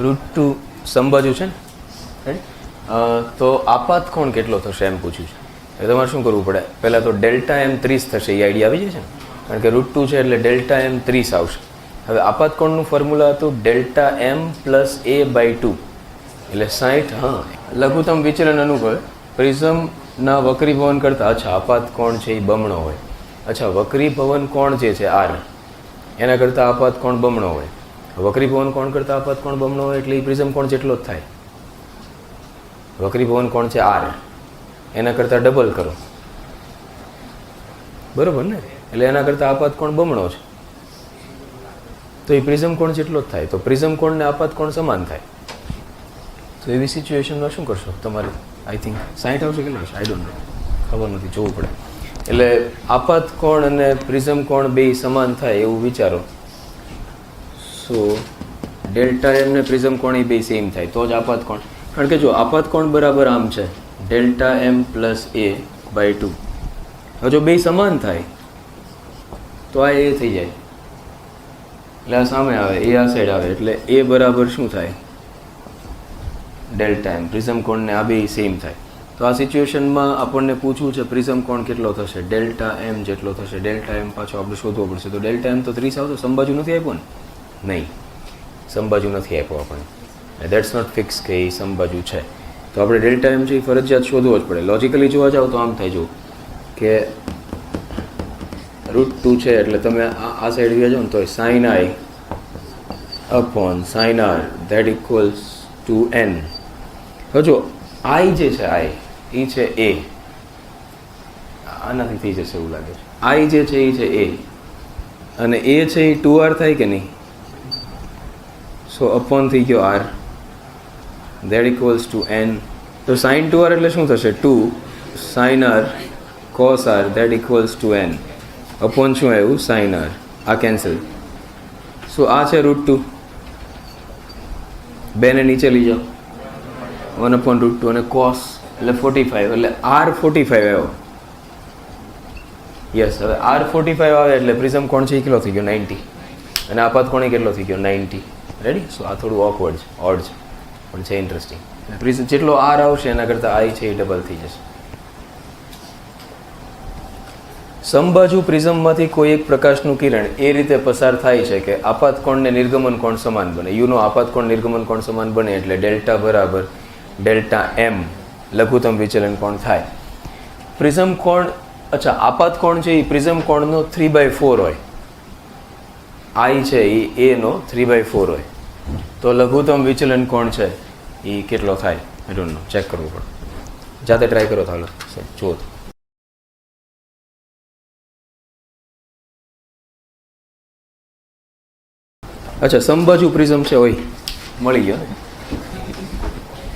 [SPEAKER 1] √2 સમબાજુ છે ને, રાઈટ? તો આપાત કોણ કેટલો થશે એમ પૂછ્યું છે. એ તમારે શું કરવું પડે? પહેલાં તો ડેલ્ટા એમ 30 થશે, એ આઈડિયા આવી જાય છે ને, કારણ કે √2 છે એટલે ડેલ્ટા એમ 30 આવશે. હવે આપાત કોણનું ફોર્મ્યુલા હતું ડેલ્ટા એમ પ્લસ a/2 એટલે 60. હા, લઘુત્તમ વિચલન અનુભવે પ્રિઝમના વક્રીભવન કરતાં. અચ્છા, આપાત કોણ છે એ બમણો હોય. અચ્છા, વક્રીભવન કોણ જે છે R, એના કરતાં આપાત કોણ બમણો હોય. વક્રીભવન કોણ કરતાં આપાત કોણ બમણો હોય એટલે એ પ્રિઝમ કોણ જેટલો જ થાય. વક્રીભવન કોણ છે R, એના કરતાં ડબલ કરો, બરોબર ને? એટલે એના કરતાં આપાત કોણ બમણો છે, તો એ પ્રિઝમ કોણ જેટલો જ થાય. તો પ્રિઝમ કોણ ને આપાત કોણ સમાન થાય. તો એવી સિચ્યુએશનમાં શું કરશો તમારે? આઈ થિંક 60 આવશે, કેટલા આવશે? આઈ ડોન્ટ નો, ખબર નથી, જોવું પડે. એટલે આપાત કોણ અને પ્રિઝમ કોણ બે સમાન થાય એવું વિચારો. સો ડેલ્ટા એમ ને પ્રિઝમ કોણ એ બે સેમ થાય તો જ આપાત કોણ. કારણ કે જો આપાત કોણ બરાબર આમ છે, ડેલ્ટા એમ પ્લસ a/2. હવે જો બે સમાન થાય તો આ એ થઈ જાય, એટલે આ સામે આવે, એ આ સાઈડ આવે, એટલે એ બરાબર શું થાય? ડેલ્ટા એમ. પ્રિઝમ કોણને આ બે સેમ થાય. તો આ સિચ્યુએશનમાં આપણને પૂછવું છે પ્રિઝમ કોણ કેટલો થશે? ડેલ્ટા એમ જેટલો થશે. ડેલ્ટા એમ પાછો આપણે શોધવો પડશે. તો ડેલ્ટા એમ તો 30 આવતો. સંબાજુ નથી આપ્યો ને? નહીં, સંબાજુ નથી આપ્યો આપણને. દેટ્સ નોટ ફિક્સ કે એ સંબાજુ છે. તો આપણે ડેલ્ટા એમ છે એ ફરજિયાત શોધવો જ પડે. લોજિકલી જોવા જાઓ તો આમ થાય, જો કે √2 છે એટલે તમે આ સાઈડ વ્યા જાઓ ને તો sine i upon sine r that equals to n. હવે જો i જે છે, i એ છે a, આનાથી થઈ જશે એવું લાગે છે. i જે છે એ છે a અને a છે એ 2r થાય કે નહીં? સો અપોન થઈ ગયો r that equals to n. તો સાઇન 2r એટલે શું થશે? 2 sine r cos r that equals to n upon શું આવ્યું? Sine r. આ કેન્સલ. સો આ છે √2, બેને નીચે લઈ જાઓ, 1/√2 અને કોસ એટલે 45 એટલે r 45 આવ્યો. યસ, હવે r 45 આવે એટલે પ્રિઝમ કોણ છે એ કેટલો થઈ ગયો? 90. અને આપાત કોણે કેટલો થઈ ગયો 90. રેડી? સો આ થોડું ઓકવર્ડ છે, ઓડ છે, પણ છે ઇન્ટરેસ્ટિંગ. પ્રિઝમ જેટલો આર આવશે એના કરતાં આઈ છે એ ડબલ થઈ જશે. સમબાજુ પ્રિઝમમાંથી કોઈ એક પ્રકાશનું કિરણ એ રીતે પસાર થાય છે કે આપાત કોણ ને નિર્ગમન કોણ સમાન બને. યુનો આપાત કોણ નિર્ગમન કોણ સમાન બને એટલે ડેલ્ટા બરાબર ડેલ્ટા એમ લઘુત્તમ વિચલન કોણ થાય. પ્રિઝમ કોણ, અચ્છા આપાત કોણ છે એ પ્રિઝમ કોણનો 3/4 હોય, આઈ છે એ એનો 3/4 હોય, તો લઘુત્તમ વિચલન કોણ છે એ કેટલો થાય? આઈ ડોન્ટ નો, ચેક કરવું પડે, જાતે ટ્રાય કરો તો હાલો જુઓ. અચ્છા સમબાજુ પ્રિઝમ છે, હોય મળી ગયો ને.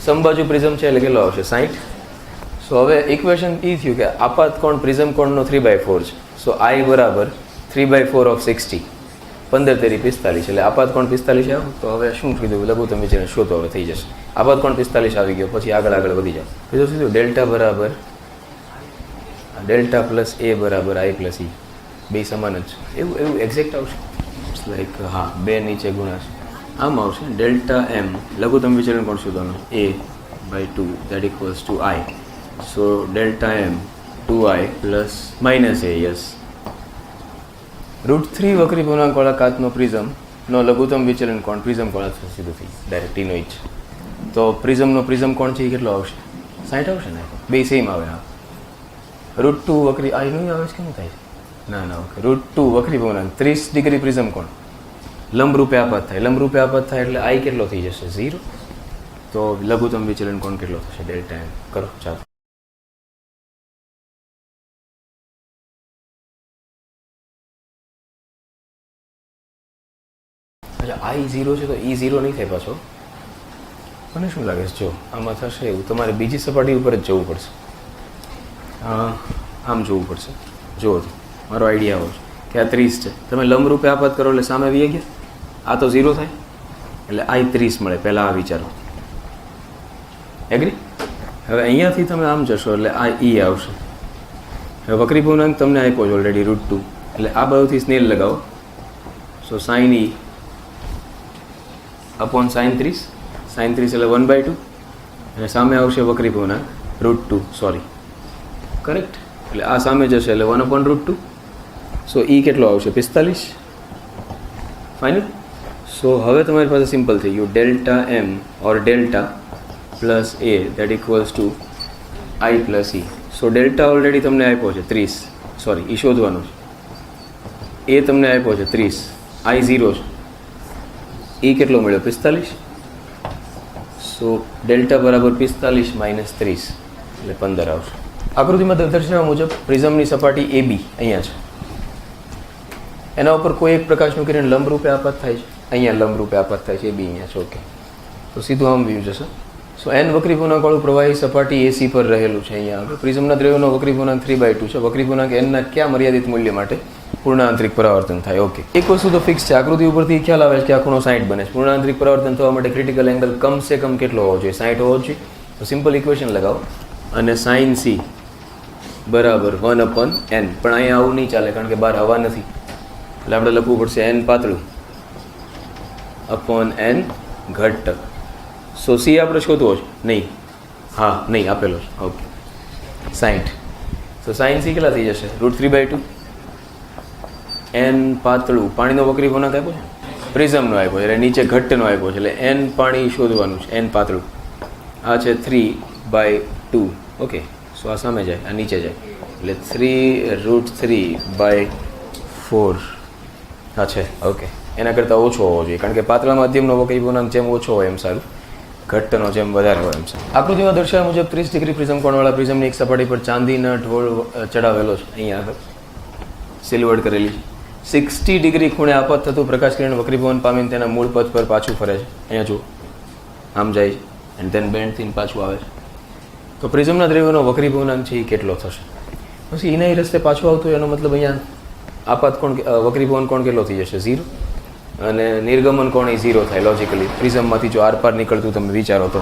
[SPEAKER 1] સમબાજુ પ્રિઝમ છે એટલે કેટલો આવશે? 60. સો હવે ઇક્વેશન એ થયું કે આપાત કોણ પ્રિઝમ કોણનો 3/4 છે. સો આઈ બરાબર 3/4 ઓફ 60, 15 તેરી 45, એટલે આપાત કોણ 45 આવ્યો. તો હવે શું કીધું? લઘુત્તમ વિચલન શોધો. હવે થઈ જશે. આપાત કોણ 45 આવી ગયો, પછી આગળ વધી જાવ. કીધું શું? ડેલ્ટા બરાબર ડેલ્ટા પ્લસ એ બરાબર આઈ પ્લસ ઈ, બે સમાન જ. એવું એક્ઝેક્ટ આવશે લાઈક, હા, બે નીચે ગુણાશે, આમ આવશે. ડેલ્ટા એમ લઘુત્તમ વિચલન કોણ શોધવાનું? a/2 that equals to I. So delta M 2i plus minus a. Yes. √3 વક્રી પૂર્ણાંકવાળા કાચનો પ્રિઝમનો લઘુત્તમ વિચલન કોણ? પ્રિઝમ કોણ સીધું થઈ ડાયરેક્ટ ઈનો જ. તો પ્રિઝમનો પ્રિઝમ કોણ છે એ કેટલો આવશે? 60 આવશે ને? બે સેમ આવે. હા, √2 વક્રી આ નું આવે છે, કેમ થાય છે? ના ઓકે. √2 વક્રી પૂર્ણાંક 30 ડિગ્રી પ્રિઝમ કોણ? લંબરૂપે આપાત થાય. લંબરૂપે આપાત થાય એટલે આઈ કેટલો થઈ જશે? 0. તો લઘુત્તમ વિચલન કોણ કેટલો થશે? Delta M. કરો ચાલો. અચ્છા, આઈ 0 છે તો ઈ 0 નહીં થાય પાછો. મને શું લાગે છે, જો આમાં થશે એવું, તમારે બીજી સપાટી ઉપર જ જવું પડશે. આમ જોવું પડશે. જુઓ તો મારો આઈડિયા આવો છે કે આ 30 છે, તમે લંબરૂપે આપાત કરો એટલે સામે વી ગયા, આ તો 0 થાય એટલે આઈ 30 મળે. પહેલાં આ વિચારો. એગ્રી? હવે અહીંયાથી તમે આમ જશો એટલે આ ઈ આવશે. હવે વક્રી પૂર્ણાંક તમને આપ્યો છે ઓલરેડી √2, એટલે આ બાજુથી સ્નેલ લગાવો. સો સાઇન ઈ અપોન સાઇન 30, સાઇન 30 એટલે 1/2, અને સામે આવશે વક્રી પૂર્ણાંક √2, સોરી કરેક્ટ. એટલે આ સામે જશે એટલે 1/√2. સો ઈ કેટલો આવશે? 45. ફાઇનલ. સો હવે તમારી પાસે સિમ્પલ થઈ ગયું. Delta M or delta plus A that equals to I plus E. So delta already તમને આપ્યો છે 30, સોરી ઈ શોધવાનો છે. એ તમને આપ્યો છે 30, આઈ 0 છે. ઈ કેટલો મળ્યો? 45. સો ડેલ્ટા બરાબર 45 માઇનસ 30 એટલે 15 આવશે. આકૃતિમાં દર્શાવ્યા મુજબ પ્રિઝમની સપાટી AB અહીંયા છે. એના ઉપર કોઈ એક પ્રકાશનું કિરણ લંબરૂપે આપાત થાય છે. અહીંયા લંબરૂપે આપાત થાય છે, AB અહીંયા છે. ઓકે, તો સીધું આમ વ્યૂ જશે. સો n વક્રી પૂર્ણાંકવાળું પ્રવાહી સપાટી AC પર રહેલું છે. અહીંયા આગળ પ્રિઝમના દ્રવ્યનો વક્રી પૂર્ણાંક 3/2 છે. વક્રી પૂર્ણાંક n ના કયા મર્યાદિત મૂલ્ય માટે પૂર્ણાંતરિક પરાવર્તન થાય? ઓકે, એક વસ્તુ તો ફિક્સ છે. આકૃતિ ઉપરથી ખ્યાલ આવે છે કે આ ખૂણો 60 બને છે. પૂર્ણાંતરિક પરાવર્તન થવા માટે ક્રિટિકલ એંગલ કમસે કમ કેટલો હોવો જોઈએ? 60 હોવો જોઈએ. તો સિમ્પલ ઇક્વેશન લગાવો અને સાઇન C બરાબર 1/n. પણ અહીંયા આવું નહીં ચાલે, કારણ કે બહાર હવા નથી, એટલે આપણે લખવું પડશે n પાતળું અપોન n ઘટ્ટ. સો C આપણે શોધવો છે? નહીં, હા નહીં આપેલો છે. ઓકે, 60. તો સાઇન C કેટલા થઈ જશે? √3/2. n પાતળું, પાણીનો વક્રી પૂર્ણાંક આપ્યો છે, પ્રિઝમનો આપ્યો છે, એટલે નીચે ઘટ્ટનો આપ્યો છે, એટલે n પાણી શોધવાનું છે. n પાતળું આ છે 3/2. ઓકે, સો આ સામે જાય, આ નીચે જાય, એટલે 3√3/4 હા છે. ઓકે, એના કરતાં ઓછો હોવો જોઈએ, કારણ કે પાતળા માધ્યમનો વક્રી પૂર્ણાંક જેમ ઓછો હોય એમ સારું, ઘટ્ટનો જેમ વધારે હોય એમ સારું. આકૃતિમાં દર્શાવ્યા મુજબ 30 ડિગ્રી પ્રિઝમ કોણવાળા પ્રિઝમની એક સપાટી પર ચાંદીના ઢોળ ચડાવેલો છે. અહીંયા આગળ સિલ્વર્ડ કરેલી છે. 60 ડિગ્રી ખૂણે આપાત થતું પ્રકાશ કિરણ વક્રીભવન પામીને તેના મૂળ પથ પર પાછું ફરે છે. અહીંયા જુઓ, આમ જાય છે એન્ડ ધેન બેન્ડ થઈને પાછું આવે છે. તો પ્રિઝમના દ્રવ્યનો વક્રીભવનાંક છે એ કેટલો થશે? પછી એના એ રસ્તે પાછું આવતું હોય, એનો મતલબ અહીંયા આપાત કોણ વક્રીભવન કોણ કેટલો થઈ જશે? 0. અને નિર્ગમન કોણ એ 0 થાય લોજિકલી, પ્રિઝમમાંથી જો આરપાર નીકળતું તમે વિચારો તો.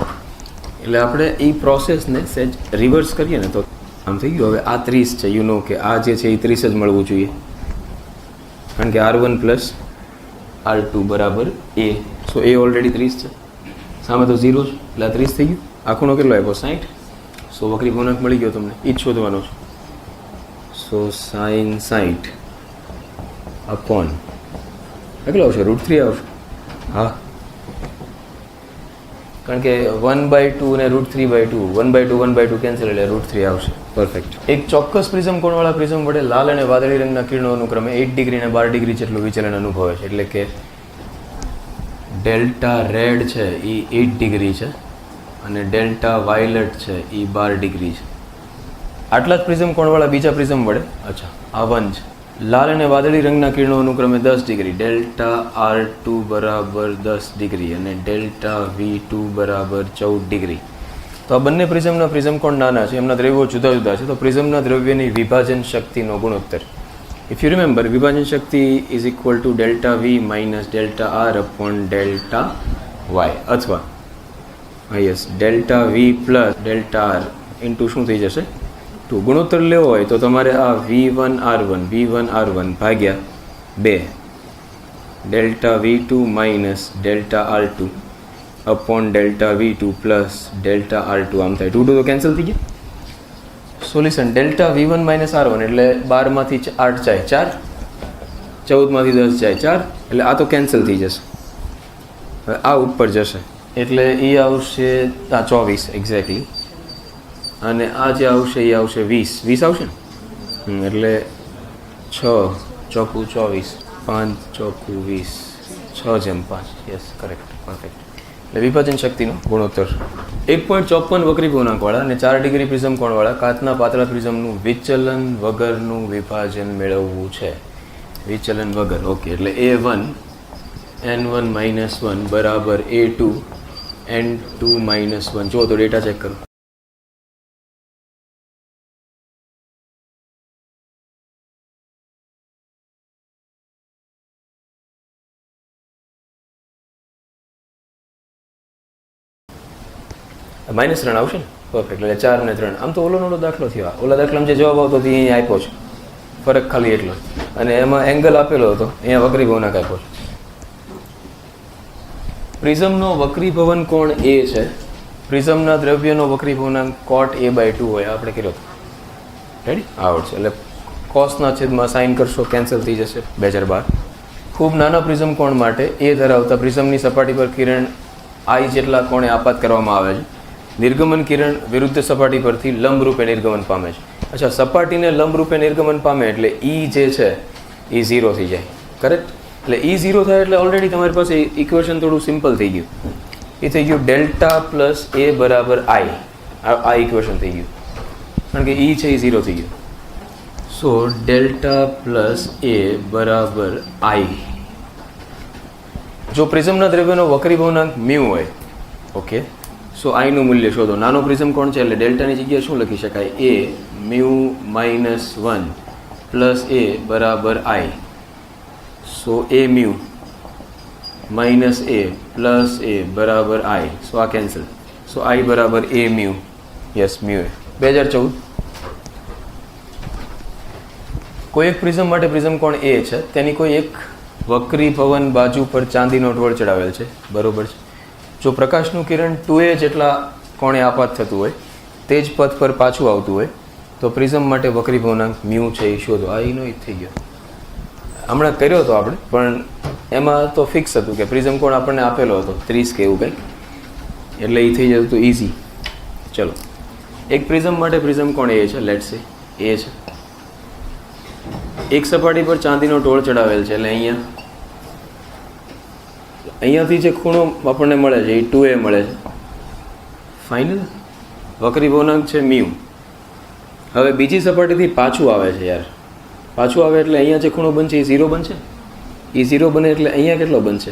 [SPEAKER 1] એટલે આપણે એ પ્રોસેસને સેજ રિવર્સ કરીએ ને તો આમ થઈ ગયું. હવે આ 30 છે, યુ નો કે આ જે છે એ 30 જ મળવું જોઈએ, કારણ કે R1 પ્લસ R2 બરાબર A. સો A ઓલરેડી 30 છે, સામે તો 0 છે, એટલે 30 થઈ ગયું. આ ખૂણો કેટલો આપ્યો? 60. સો વક્રી પૂર્ણાંક મળી ગયો તમને, એ જ શોધવાનો છે. સો સાઇન 60 અપોન કેટલો આવશે? √3 આવશે. હા, કારણ કે 1/2 ને √3/2, 1/2 1/2 કેન્સલ, એટલે √3 આવશે. પરફેક્ટ. એક ચોક્કસ પ્રિઝમ કોણવાળા પ્રિઝમ વડે લાલ અને વાદળી રંગના કિરણો અનુક્રમે 8 ડિગ્રી અને 12 ડિગ્રી જેટલું વિચલન અનુભવે છે. એટલે કે ડેલ્ટા રેડ છે એ 8 ડિગ્રી છે અને ડેલ્ટા વાયલેટ છે એ 12 ડિગ્રી છે. આટલા જ પ્રિઝમ કોણવાળા બીજા પ્રિઝમ વડે, અચ્છા આ 1 છે, લાલ અને વાદળી રંગના કિરણો અનુક્રમે 10 ડિગ્રી, ડેલ્ટા R2 બરાબર 10 ડિગ્રી અને ડેલ્ટા V2 બરાબર 14 ડિગ્રી. તો આ બંને પ્રિઝમના પ્રિઝમ કોણ નાના છે, એમના દ્રવ્યો જુદા જુદા છે. તો પ્રિઝમના દ્રવ્યની વિભાજન શક્તિનો ગુણોત્તર, ઇફ યુ રિમેમ્બર, વિભાજન શક્તિ is equal to delta V minus delta R upon delta y, અથવા yes delta V plus delta R into શું થઈ જશે? 2. ગુણોત્તર લેવો હોય તો તમારે આ V1R1 ભાગ્યા 2 delta V2 minus delta R2 upon delta V2 plus delta R2 આમ થાય. 2 તો કેન્સલ થઈ ગયા. Solution delta V1 minus R1 એટલે 12માંથી 8 જાય 4, 14માંથી 10 જાય 4, એટલે આ તો કેન્સલ થઈ જશે. હવે આ ઉપર જશે એટલે એ આવશે આ 24 એક્ઝેક્ટલી, અને આ જે આવશે એ આવશે 20 આવશે ને, એટલે 6 ચોકું 24, 5 ચોકું 20, 6/5. Yes correct, perfect. એટલે વિભાજન શક્તિનો ગુણોત્તર. 1.54 વક્રી પૂર્ણાંકવાળા અને 4 ડિગ્રી પ્રિઝમ કોણવાળા કાચના પાતળા પ્રિઝમનું વિચલન વગરનું વિભાજન મેળવવું છે. વિચલન વગર, ઓકે. એટલે A1 N1 - 1 બરાબર A2 N2 - 1. જો તો ડેટા ચેક કરો. -3 આવશે ને, પરફેક્ટ. એટલે 4 અને 3. આમ તો ઓલો દાખલો થયો. ઓલા દાખલામાં જે જવાબ આવતો હતો એ અહીંયા આપ્યો છે, ફરક ખાલી એટલો. અને એમાં એંગલ આપેલો હતો, અહીંયા વક્રી ભવનાંક આપ્યો છે. પ્રિઝમનો વક્રીભવન કોણ A છે, પ્રિઝમના દ્રવ્યનો વક્રીભવનાંક cot A/2 હોય, આપણે કર્યો હતો. રેડી? આવડશે. એટલે કોસના છેદમાં સાઇન કરશો, કેન્સલ થઈ જશે. 2012. ખૂબ નાના પ્રિઝમ કોણ માટે A ધરાવતા પ્રિઝમની સપાટી પર કિરણ I જેટલા કોણે આપાત કરવામાં આવે છે. નિર્ગમન કિરણ વિરુદ્ધ સપાટી પરથી લંબ રૂપે નિર્ગમન પામે છે. અચ્છા, સપાટીને લંબ રૂપે નિર્ગમન પામે એટલે E જે છે એ 0 થઈ જાય. કરેક્ટ? એટલે E 0 થાય એટલે ઓલરેડી તમારી પાસે ઇક્વેશન થોડું સિમ્પલ થઈ ગયું. એ થઈ ગયું ડેલ્ટા પ્લસ A બરાબર I. આ ઇક્વેશન થઈ ગયું, કારણ કે E છે એ 0 થઈ ગયું. સો ડેલ્ટા પ્લસ A બરાબર I. જો પ્રિઝમના દ્રવ્યનો વક્રીભવનાંક મ્યુ હોય, ઓકે, સો I નું મૂલ્ય શોધો. નાનો પ્રિઝમ કોણ છે એટલે ડેલ્ટાની જગ્યાએ શું લખી શકાય? A મ્યુ -1 પ્લસ A બરાબર I. So A mu minus A plus A બરાબર I. સો આ કેન્સલ. સો I બરાબર A મ્યુ. Yes, mu. 2014. કોઈ એક પ્રિઝમ માટે પ્રિઝમ કોણ A છે, તેની કોઈ એક વક્રીભવન બાજુ પર ચાંદીનો ટોળ ચડાવેલ છે, બરોબર છે. જો પ્રકાશનું કિરણ 2A જેટલા કોણે આપાત થતું હોય, તે જ પથ પર પાછું આવતું હોય, તો પ્રિઝમ માટે વક્રીભવનાંક મ્યુ છે એ શોધો. આ એનો જ થઈ ગયો. હમણાં કર્યો હતો આપણે, પણ એમાં તો ફિક્સ હતું કે પ્રિઝમ કોણ આપણને આપેલો હતો 30 કે એવું કંઈક, એટલે એ થઈ જતું હતું ઇઝી. ચલો, એક પ્રિઝમ માટે પ્રિઝમ કોણ A છે, લેટ્સ સે A છે. એક સપાટી પર ચાંદીનો ટોળ ચડાવેલ છે, એટલે અહીંયાથી જે ખૂણો આપણને મળે છે એ 2A મળે છે. ફાઇનલ વક્રીભવનાંક છે મ્યુ. હવે બીજી સપાટીથી પાછું આવે છે યાર, પાછું આવે એટલે અહીંયા જે ખૂણો બનશે એ 0 બનશે. એ 0 બને એટલે અહીંયા કેટલો બનશે?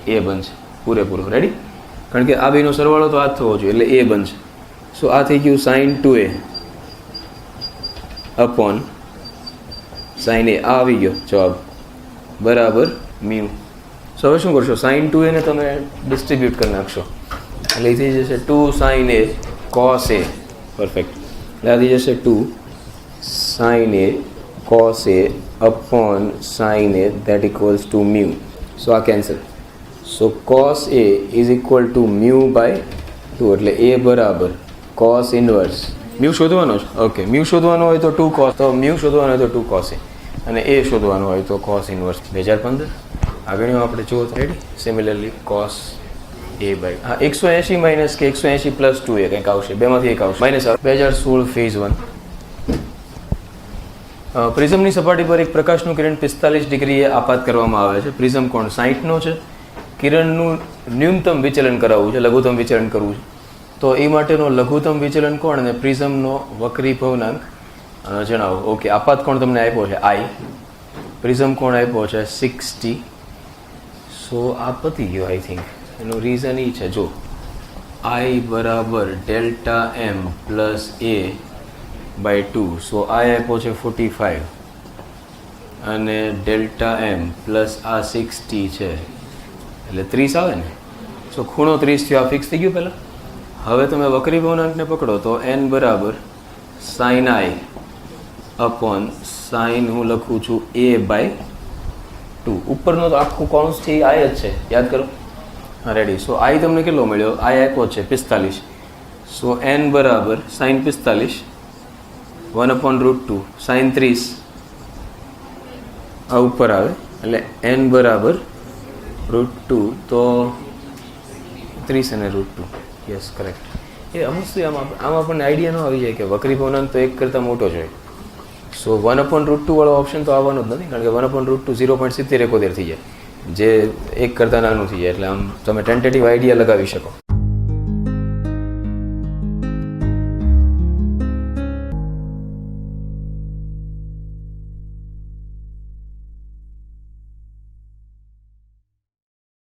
[SPEAKER 1] A બનશે પૂરેપૂરો. રેડી? કારણ કે આ બેનો સરવાળો તો આ જ થવો જોઈએ, એટલે A બનશે. સો આ થઈ ગયું sin 2A upon sin A. આ આવી ગયો જવાબ બરાબર મ્યુ. સો હવે શું કરશો? sin 2A ને તમે ડિસ્ટ્રીબ્યુટ કરી નાખશો, એટલે એ થઈ જશે 2 sin A cos A. Perfect. એટલે આ થઈ જશે 2 sin A cos A upon sin A, that equals to mu. So આ cancel. So cos A is equal to mu by 2 એટલે એ બરાબર કોસ ઇન્વર્સ મ્યુ શોધવાનો છે. ઓકે, મ્યુ શોધવાનો હોય તો 2 કોસ, તો મ્યુ શોધવાનો હોય તો 2 કોસ એ અને એ શોધવાનો હોય તો કોસ ઇન્વર્સ 2015. આગળ આપણે જુઓ તો ready. Similarly cos A by 180 minus કે 180 પ્લસ 2 એ કંઈક આવશે, બેમાંથી એક આવશે. Minus 2016 phase 1. પ્રિઝમની સપાટી પર એક પ્રકાશનું કિરણ 45 ડિગ્રીએ આપાત કરવામાં આવે છે. પ્રિઝમ કોણ 60નો છે. કિરણનું ન્યૂનતમ વિચલન કરાવવું છે, લઘુત્તમ વિચલન કરવું છે. તો એ માટેનો લઘુત્તમ વિચલન કોણ અને પ્રિઝમનો વક્રીભવનાંક જણાવો. ઓકે, આપાત કોણ તમને આપ્યો છે આઈ, પ્રિઝમ કોણ આપ્યો છે 60. સો આ પતી ગયો આઈ થિંક. એનું રીઝન એ છે, જો આઈ બરાબર delta M plus A by 2. So I આપ્યો છે 45 અને ડેલ્ટા એમ પ્લસ આ 60 છે એટલે 30 આવે ને. સો ખૂણો 30 થયો, આ ફિક્સ થઈ ગયું પહેલાં. હવે તમે વક્રીભવનાંકને પકડો તો n બરાબર સાઇન આઈ અપોન સાઇન હું લખું છું એ બાય 2. ઉપરનો તો આખું કૌંસ છે એ આઈ જ છે, યાદ કરો. હા રેડી. સો આઈ તમને કેટલો મળ્યો? આઈ આપ્યો છે 45. સો n બરાબર સાઇન 45 1/√2 સાઇન 30 આ ઉપર આવે એટલે n બરાબર √2 તો 30 અને √2. Yes correct. એ અમુક આમાં આપણને આઈડિયા ન આવી જાય કે વક્રીભવનાંક તો એક કરતાં મોટો જ હોય. સો 1/√2 વાળો ઓપ્શન તો આવવાનો જ નથી, કારણ કે 1/√2 0.70 થઈ જાય, જે એક કરતાં નાનું થઈ જાય. એટલે આમ તમે ટેન્ટેટિવ આઈડિયા લગાવી શકો.